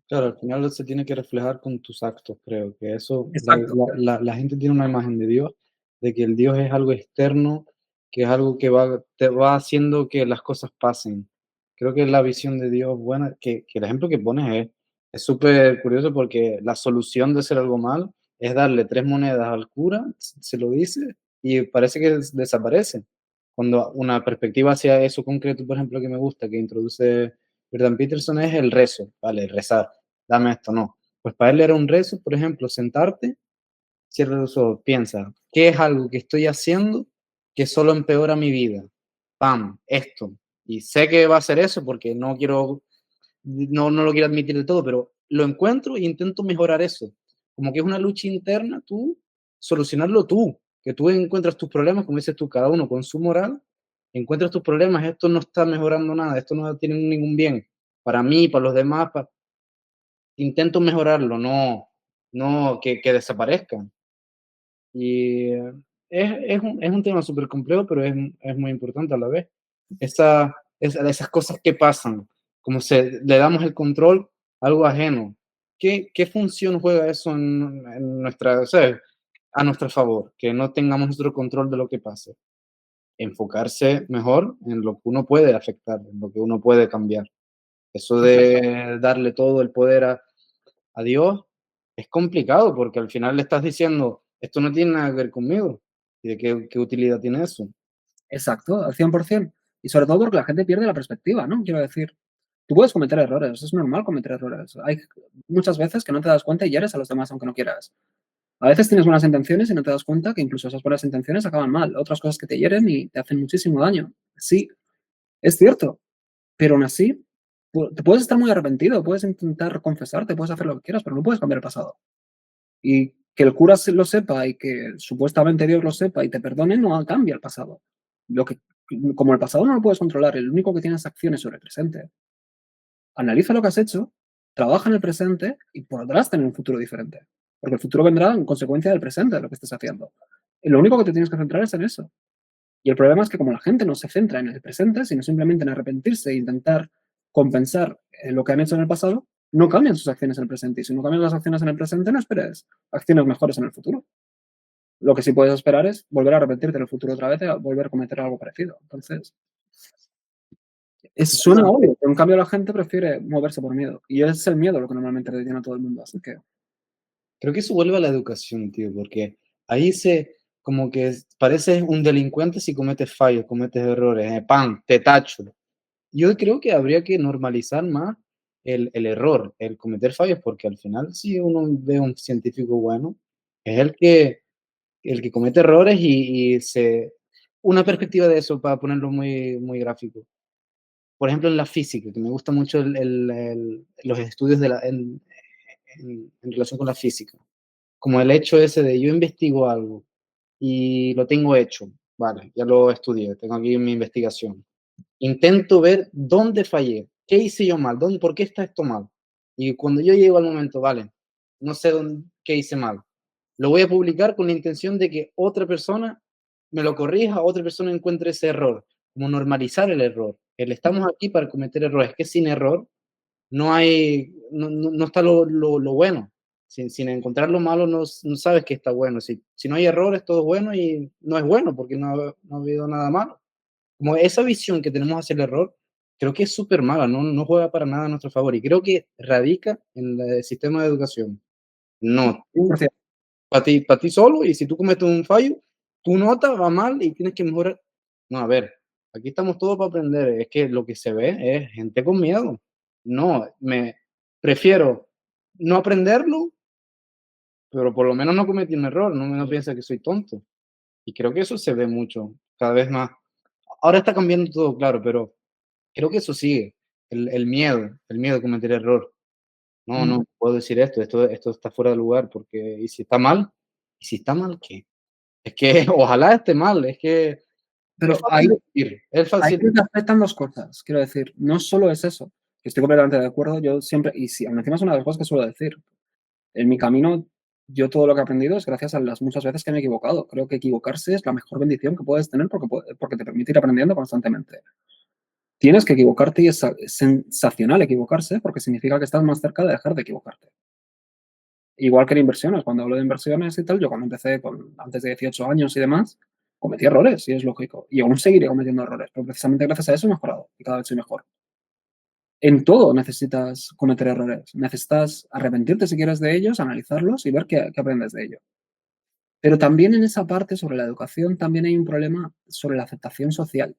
Claro, al final se tiene que reflejar con tus actos, creo que eso,
Exacto.
la gente tiene una imagen de Dios, de que el Dios es algo externo, que es algo que te va haciendo que las cosas pasen. Creo que la visión de Dios buena, que el ejemplo que pones es súper curioso porque la solución de hacer algo mal es darle 3 monedas al cura, se lo dice, y parece que desaparece. Cuando una perspectiva hacia eso concreto, por ejemplo, que me gusta, que introduce Jordan Peterson, es el rezo, ¿vale? Rezar, dame esto, no. Pues para él era un rezo, por ejemplo, sentarte, cierra los ojos, piensa, ¿qué es algo que estoy haciendo que solo empeora mi vida? ¡Pam! Esto. Y sé que va a ser eso porque no lo quiero admitir del todo, pero lo encuentro e intento mejorar eso. Como que es una lucha interna, tú, solucionarlo tú, que tú encuentras tus problemas, como dices tú, cada uno con su moral, encuentras tus problemas, esto no está mejorando nada, esto no tiene ningún bien para mí, para los demás, intento mejorarlo, no que desaparezca. Y es un tema súper complejo, pero es muy importante a la vez. Esas cosas que pasan, como le damos el control a algo ajeno. ¿Qué función juega eso en nuestra, o sea, a nuestro favor? Que no tengamos nuestro control de lo que pase. Enfocarse mejor en lo que uno puede afectar, en lo que uno puede cambiar. Eso de darle todo el poder a Dios es complicado porque al final le estás diciendo, esto no tiene nada que ver conmigo. ¿Y de qué utilidad tiene eso?
Exacto, al 100%. Y sobre todo porque la gente pierde la perspectiva, ¿no? Quiero decir, tú puedes cometer errores, es normal cometer errores. Hay muchas veces que no te das cuenta y hieres a los demás aunque no quieras. A veces tienes buenas intenciones y no te das cuenta que incluso esas buenas intenciones acaban mal. Otras cosas que te hieren y te hacen muchísimo daño. Sí, es cierto, pero aún así, te puedes estar muy arrepentido, puedes intentar confesarte, puedes hacer lo que quieras, pero no puedes cambiar el pasado. Y que el cura lo sepa y que supuestamente Dios lo sepa y te perdone no cambia el pasado. Como el pasado no lo puedes controlar, el único que tiene es acciones sobre el presente. Analiza lo que has hecho, trabaja en el presente y podrás tener un futuro diferente. Porque el futuro vendrá en consecuencia del presente, de lo que estés haciendo. Y lo único que te tienes que centrar es en eso. Y el problema es que como la gente no se centra en el presente, sino simplemente en arrepentirse e intentar compensar lo que han hecho en el pasado, no cambian sus acciones en el presente. Y si no cambian las acciones en el presente, no esperes acciones mejores en el futuro. Lo que sí puedes esperar es volver a arrepentirte en el futuro otra vez y volver a cometer algo parecido. Entonces, suena obvio, pero en cambio la gente prefiere moverse por miedo. Y es el miedo lo que normalmente detiene a todo el mundo. Así que
Creo que eso vuelve a la educación, tío, porque ahí como que pareces un delincuente si cometes fallos, cometes errores, ¡pam!, te tacho. Yo creo que habría que normalizar más el error, el cometer fallos, porque al final si uno ve a un científico bueno, es el que comete errores Una perspectiva de eso, para ponerlo muy, muy gráfico. Por ejemplo, en la física, que me gusta mucho los estudios en relación con la física. Como el hecho ese de yo investigo algo y lo tengo hecho, vale, ya lo estudié, tengo aquí mi investigación. Intento ver dónde fallé, qué hice yo mal, por qué está esto mal. Y cuando yo llego al momento, vale, no sé qué hice mal, lo voy a publicar con la intención de que otra persona me lo corrija, otra persona encuentre ese error, como normalizar el error. Estamos aquí para cometer errores, que sin error no está lo bueno. Sin encontrar lo malo no sabes que está bueno. Si no hay errores, todo es bueno y no es bueno porque no ha habido nada malo. Como esa visión que tenemos hacia el error, creo que es súper mala, no juega para nada a nuestro favor y creo que radica en el sistema de educación. No, tú,
100%.
para ti solo, y si tú cometes un fallo, tu nota va mal y tienes que mejorar. No, a ver, aquí estamos todos para aprender, es que lo que se ve es gente con miedo. No, prefiero no aprenderlo, pero por lo menos no cometí un error, no piensa que soy tonto. Y creo que eso se ve mucho, cada vez más. Ahora está cambiando todo, claro, pero creo que eso sigue, el miedo a cometer error. No puedo decir esto está fuera de lugar, porque, ¿y si está mal? ¿Y si está mal qué? Es que ojalá esté mal, es que es
Pero
fácil decir, es
ahí
fácil.
te afectan dos cosas. Quiero decir, no solo es eso. Estoy completamente de acuerdo. Yo siempre, y si encima es una de las cosas que suelo decir. En mi camino, yo todo lo que he aprendido es gracias a las muchas veces que me he equivocado. Creo que equivocarse es la mejor bendición que puedes tener porque te permite ir aprendiendo constantemente. Tienes que equivocarte y es sensacional equivocarse porque significa que estás más cerca de dejar de equivocarte. Igual que en inversiones, cuando hablo de inversiones y tal, yo cuando empecé antes de 18 años y demás, cometí errores y es lógico. Y aún seguiré cometiendo errores, pero precisamente gracias a eso he mejorado y cada vez soy mejor. En todo necesitas cometer errores, necesitas arrepentirte si quieres de ellos, analizarlos y ver qué aprendes de ello. Pero también en esa parte sobre la educación también hay un problema sobre la aceptación social,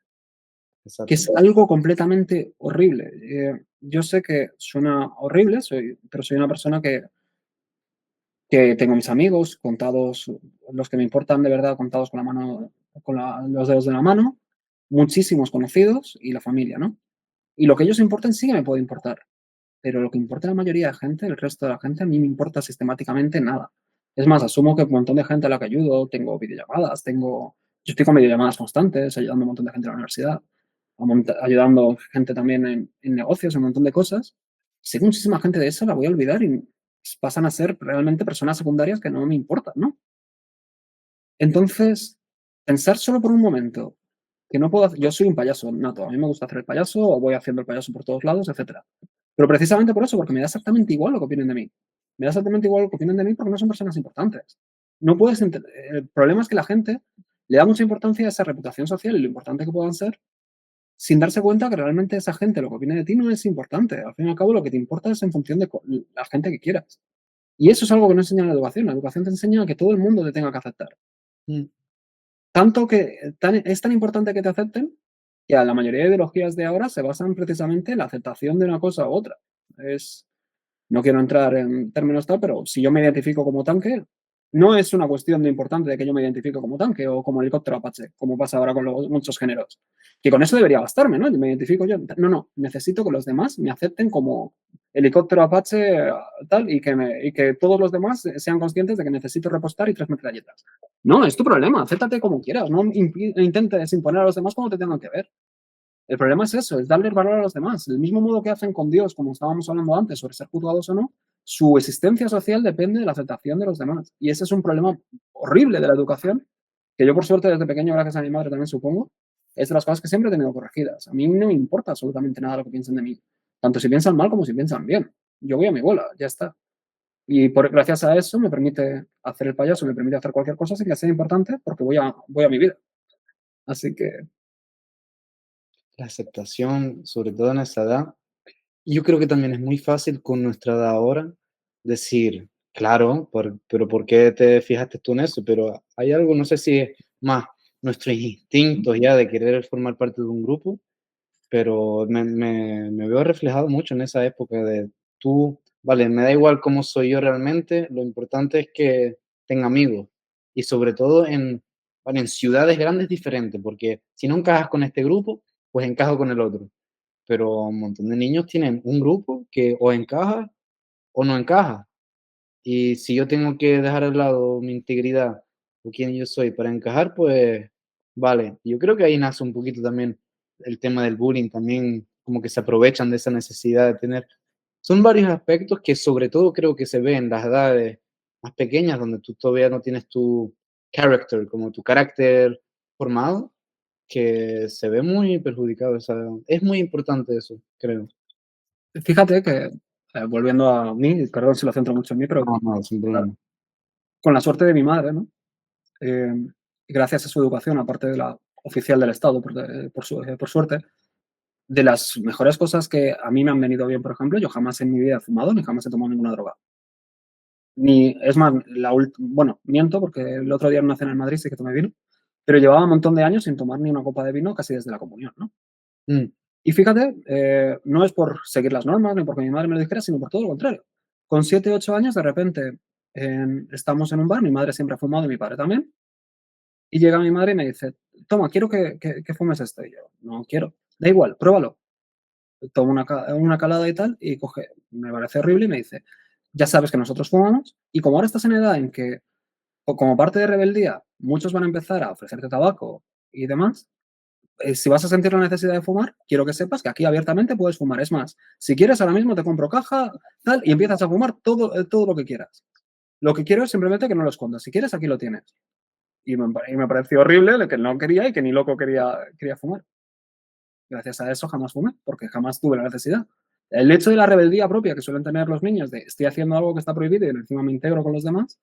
que
Exacto.
es algo completamente horrible. Yo sé que suena horrible, pero soy una persona que tengo mis amigos, contados, los que me importan de verdad, contados con la mano, los dedos de la mano, muchísimos conocidos y la familia, ¿no? Y lo que ellos importen sí que me puede importar, pero lo que importa a la mayoría de gente, el resto de la gente, a mí me importa sistemáticamente nada. Es más, asumo que un montón de gente a la que ayudo, tengo videollamadas, yo estoy con videollamadas constantes, ayudando a un montón de gente en la universidad, ayudando gente también en negocios, en un montón de cosas. Sé que muchísima gente de esa la voy a olvidar y pasan a ser realmente personas secundarias que no me importan, ¿no? Entonces, pensar solo por un momento que no puedo yo soy un payaso nato, a mí me gusta hacer el payaso o voy haciendo el payaso por todos lados, etcétera. Pero precisamente por eso, porque me da exactamente igual lo que opinen de mí. Me da exactamente igual lo que opinen de mí porque no son personas importantes. No puedes el problema es que la gente le da mucha importancia a esa reputación social y lo importante que puedan ser, sin darse cuenta que realmente esa gente, lo que opine de ti, no es importante. Al fin y al cabo, lo que te importa es en función de la gente que quieras. Y eso es algo que no enseña la educación. La educación te enseña a que todo el mundo te tenga que aceptar.
Mm.
Tanto que es tan importante que te acepten que a la mayoría de ideologías de ahora se basan precisamente en la aceptación de una cosa u otra. No quiero entrar en términos tal, pero si yo me identifico como tanque, no es una cuestión de importante de que yo me identifique como tanque o como helicóptero Apache, como pasa ahora con muchos géneros. Que con eso debería bastarme, ¿no? Yo me identifico yo. No, necesito que los demás me acepten como helicóptero Apache tal y que todos los demás sean conscientes de que necesito repostar y 3 metralletas. No, es tu problema, acéptate como quieras, no intentes imponer a los demás como te tengan que ver. El problema es eso, es darle valor a los demás. Del mismo modo que hacen con Dios, como estábamos hablando antes, sobre ser juzgados o no, su existencia social depende de la aceptación de los demás. Y ese es un problema horrible de la educación, que yo por suerte desde pequeño, gracias a mi madre también supongo, es de las cosas que siempre he tenido corregidas. A mí no me importa absolutamente nada lo que piensen de mí, tanto si piensan mal como si piensan bien. Yo voy a mi bola, ya está. Y gracias a eso me permite hacer el payaso, me permite hacer cualquier cosa sin que sea importante porque voy a mi vida. Así que
La aceptación, sobre todo en esa edad, yo creo que también es muy fácil con nuestra edad ahora decir, claro, pero ¿por qué te fijaste tú en eso? Pero hay algo, no sé si es más nuestros instintos ya de querer formar parte de un grupo, pero me veo reflejado mucho en esa época de tú, vale, me da igual cómo soy yo realmente, lo importante es que tenga amigos y sobre todo vale, en ciudades grandes diferentes, porque si no encajas con este grupo, pues encajo con el otro, pero un montón de niños tienen un grupo que o encaja o no encaja. Y si yo tengo que dejar a lado mi integridad o quién yo soy para encajar, pues vale. Yo creo que ahí nace un poquito también el tema del bullying, también como que se aprovechan de esa necesidad de tener. Son varios aspectos que sobre todo creo que se ven en las edades más pequeñas, donde tú todavía no tienes tu character, como tu carácter formado, que se ve muy perjudicado. O sea, es muy importante eso, creo.
fíjate que, volviendo a mí, perdón si lo centro mucho en mí, pero
No, no, sin problema.
con la suerte de mi madre, ¿no? Eh, gracias a su educación, aparte de la oficial del Estado, por suerte, de las mejores cosas que a mí me han venido bien, por ejemplo, yo jamás en mi vida he fumado ni jamás he tomado ninguna droga. Ni, es más, bueno, miento porque el otro día en una cena en Madrid sí que tomé vino, pero llevaba un montón de años sin tomar ni una copa de vino casi desde la comunión, ¿no?
Mm,
Y fíjate, no es por seguir las normas ni porque mi madre me lo dijera, sino por todo lo contrario. Con 7, 8 años, de repente, estamos en un bar, mi madre siempre ha fumado y mi padre también, y llega mi madre y me dice, toma, quiero que fumes esto. Y yo, no quiero, da igual, pruébalo. Tomo una calada y tal, y coge, me parece horrible y me dice, ya sabes que nosotros fumamos, y como ahora estás en edad en que, o como parte de rebeldía, muchos van a empezar a ofrecerte tabaco y demás, si vas a sentir la necesidad de fumar, quiero que sepas que aquí abiertamente puedes fumar. Es más, si quieres, ahora mismo te compro caja, tal, y empiezas a fumar todo lo que quieras. Lo que quiero es simplemente que no lo escondas. Si quieres, aquí lo tienes. Y me pareció horrible de que no quería y que ni loco quería fumar. Gracias a eso jamás fumé, porque jamás tuve la necesidad. El hecho de la rebeldía propia que suelen tener los niños de estoy haciendo algo que está prohibido y encima me integro con los demás,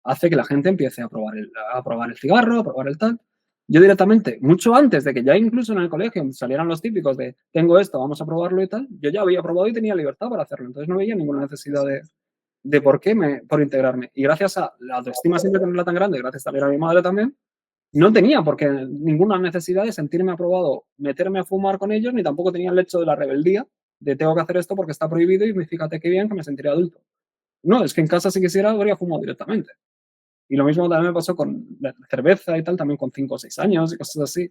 hace que la gente empiece a probar el cigarro, a probar el tal. Yo directamente, mucho antes de que ya incluso en el colegio salieran los típicos de tengo esto, vamos a probarlo y tal, yo ya había probado y tenía libertad para hacerlo. Entonces no veía ninguna necesidad de por integrarme. Y gracias a la autoestima siempre tenerla tan grande, gracias también a mi madre también, no tenía porque ninguna necesidad de sentirme aprobado, meterme a fumar con ellos, ni tampoco tenía el hecho de la rebeldía de tengo que hacer esto porque está prohibido y fíjate qué bien que me sentiré adulto. No, es que en casa si quisiera habría fumado directamente. Y lo mismo también me pasó con la cerveza y tal, también con 5 o 6 años y cosas así.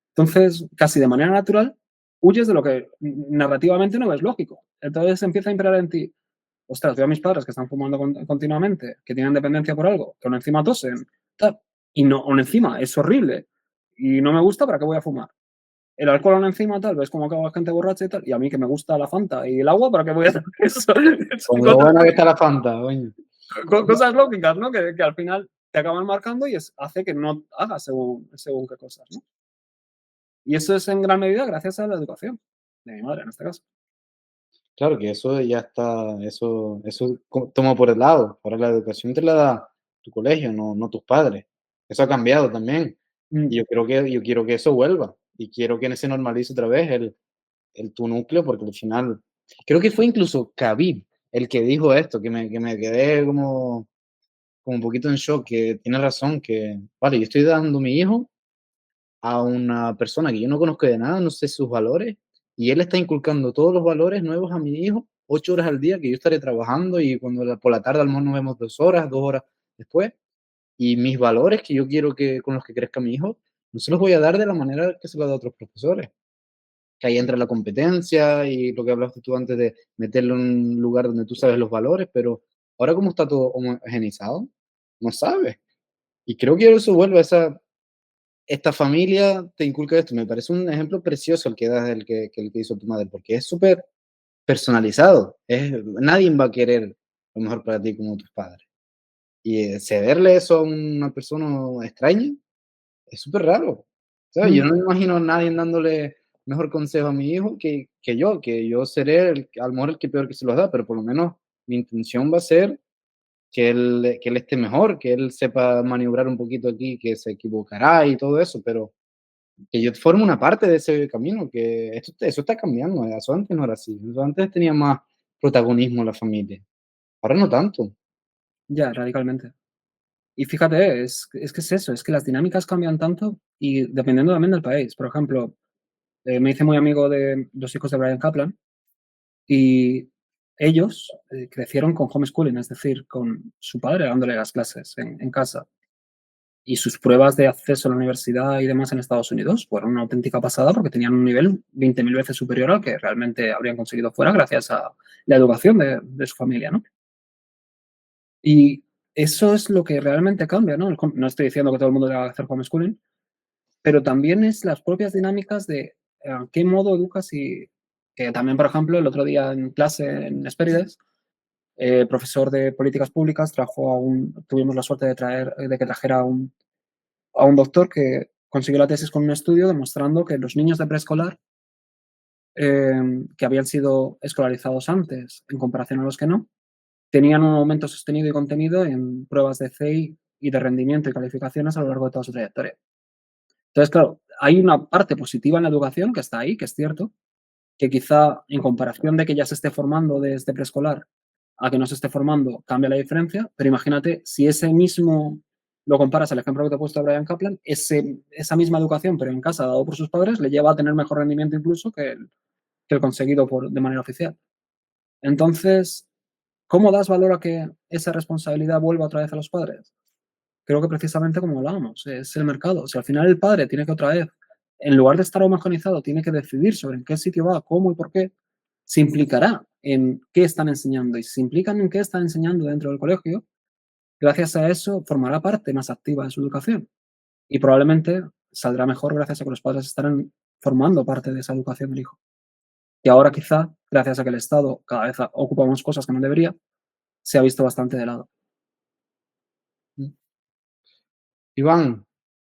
Entonces, casi de manera natural, huyes de lo que narrativamente no ves lógico. Entonces empieza a imperar en ti, ostras, veo a mis padres que están fumando continuamente, que tienen dependencia por algo, que aún encima tosen, tal, y no, aún encima es horrible y no me gusta, ¿para qué voy a fumar? El alcohol aún encima, tal, ves cómo acaba gente borracha y tal, y a mí que me gusta la Fanta y el agua, ¿para qué voy a hacer eso? Son
con lo bueno que está la Fanta, coño.
cosas lógicas, ¿no? Que al final te acaban marcando y hace que no hagas según qué cosas, ¿no? Y eso es en gran medida gracias a la educación de mi madre, en este caso.
Claro que eso ya está, eso toma por el lado. Ahora la educación te la da tu colegio, no tus padres. Eso ha cambiado también.
Mm.
Y yo quiero que eso vuelva. Y quiero que se normalice otra vez el tu núcleo, porque al final, creo que fue incluso Khabib el que dijo esto, que me quedé como un poquito en shock, que tiene razón, que, vale, yo estoy dando mi hijo a una persona que yo no conozco de nada, no sé sus valores, y él está inculcando todos los valores nuevos a mi hijo, 8 horas al día que yo estaré trabajando y cuando por la tarde a lo mejor nos vemos 2 horas, 2 horas después, y mis valores que yo quiero que con los que crezca mi hijo, no se los voy a dar de la manera que se los da a otros profesores. Que ahí entra la competencia y lo que hablaste tú antes de meterlo en un lugar donde tú sabes los valores, pero ahora como está todo homogeneizado, no sabes. Y creo que eso vuelve a esta familia te inculca esto. Me parece un ejemplo precioso el que das, el que hizo tu madre, porque es súper personalizado. Nadie va a querer lo mejor para ti como tus padres. Y cederle eso a una persona extraña es súper raro. ¿Sabes? Yo no me imagino a nadie dándole mejor consejo a mi hijo que yo seré a lo mejor el que peor que se los da, pero por lo menos mi intención va a ser que él esté mejor, que él sepa maniobrar un poquito aquí, que se equivocará y todo eso, pero que yo forme una parte de ese camino, que eso está cambiando, eso antes no era así, eso antes tenía más protagonismo la familia, ahora no tanto.
Ya, radicalmente. Y fíjate, es que es eso, es que las dinámicas cambian tanto y dependiendo también del país. Por ejemplo, me hice muy amigo de los hijos de Brian Kaplan y ellos crecieron con homeschooling, es decir, con su padre dándole las clases en casa. Y sus pruebas de acceso a la universidad y demás en Estados Unidos fueron una auténtica pasada porque tenían un nivel 20.000 veces superior al que realmente habrían conseguido fuera gracias a la educación de su familia, ¿no? Y eso es lo que realmente cambia, ¿no? No estoy diciendo que todo el mundo deba hacer homeschooling, pero también es las propias dinámicas de qué modo educas y que también, por ejemplo, el otro día en clase en Hespérides, el profesor de políticas públicas tuvimos la suerte de que trajera a un doctor que consiguió la tesis con un estudio demostrando que los niños de preescolar que habían sido escolarizados antes en comparación a los que no, tenían un aumento sostenido y contenido en pruebas de CI y de rendimiento y calificaciones a lo largo de toda su trayectoria. Entonces, claro, hay una parte positiva en la educación que está ahí, que es cierto, que quizá en comparación de que ya se esté formando desde preescolar a que no se esté formando, cambia la diferencia, pero imagínate si ese mismo lo comparas al ejemplo que te he puesto de Brian Kaplan, esa misma educación, pero en casa, dado por sus padres, le lleva a tener mejor rendimiento incluso que el conseguido de manera oficial. Entonces, ¿cómo das valor a que esa responsabilidad vuelva otra vez a los padres? Creo que precisamente como hablábamos, es el mercado. O sea, al final el padre tiene que otra vez, en lugar de estar homogenizado, tiene que decidir sobre en qué sitio va, cómo y por qué, se implicará en qué están enseñando. Y si se implican en qué están enseñando dentro del colegio, gracias a eso formará parte más activa de su educación. Y probablemente saldrá mejor gracias a que los padres estarán formando parte de esa educación del hijo. Y ahora quizá, gracias a que el Estado cada vez ocupa más cosas que no debería, se ha visto bastante de lado.
Iván,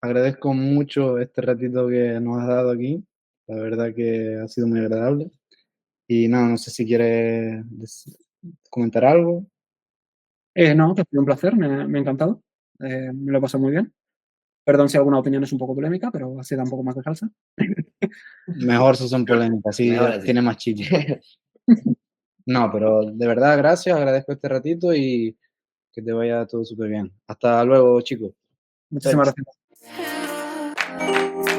agradezco mucho este ratito que nos has dado aquí. La verdad que ha sido muy agradable. Y nada, no sé si quieres comentar algo.
No, que ha sido un placer, me ha encantado. Me lo he pasado muy bien. Perdón si alguna opinión es un poco polémica, pero así da un poco más de salsa.
Mejor si son polémicas, así
Mejor así.
tiene más chicha. No, pero de verdad, gracias, agradezco este ratito y que te vaya todo súper bien. Hasta luego, chicos.
Muchísimas
Chao.
gracias.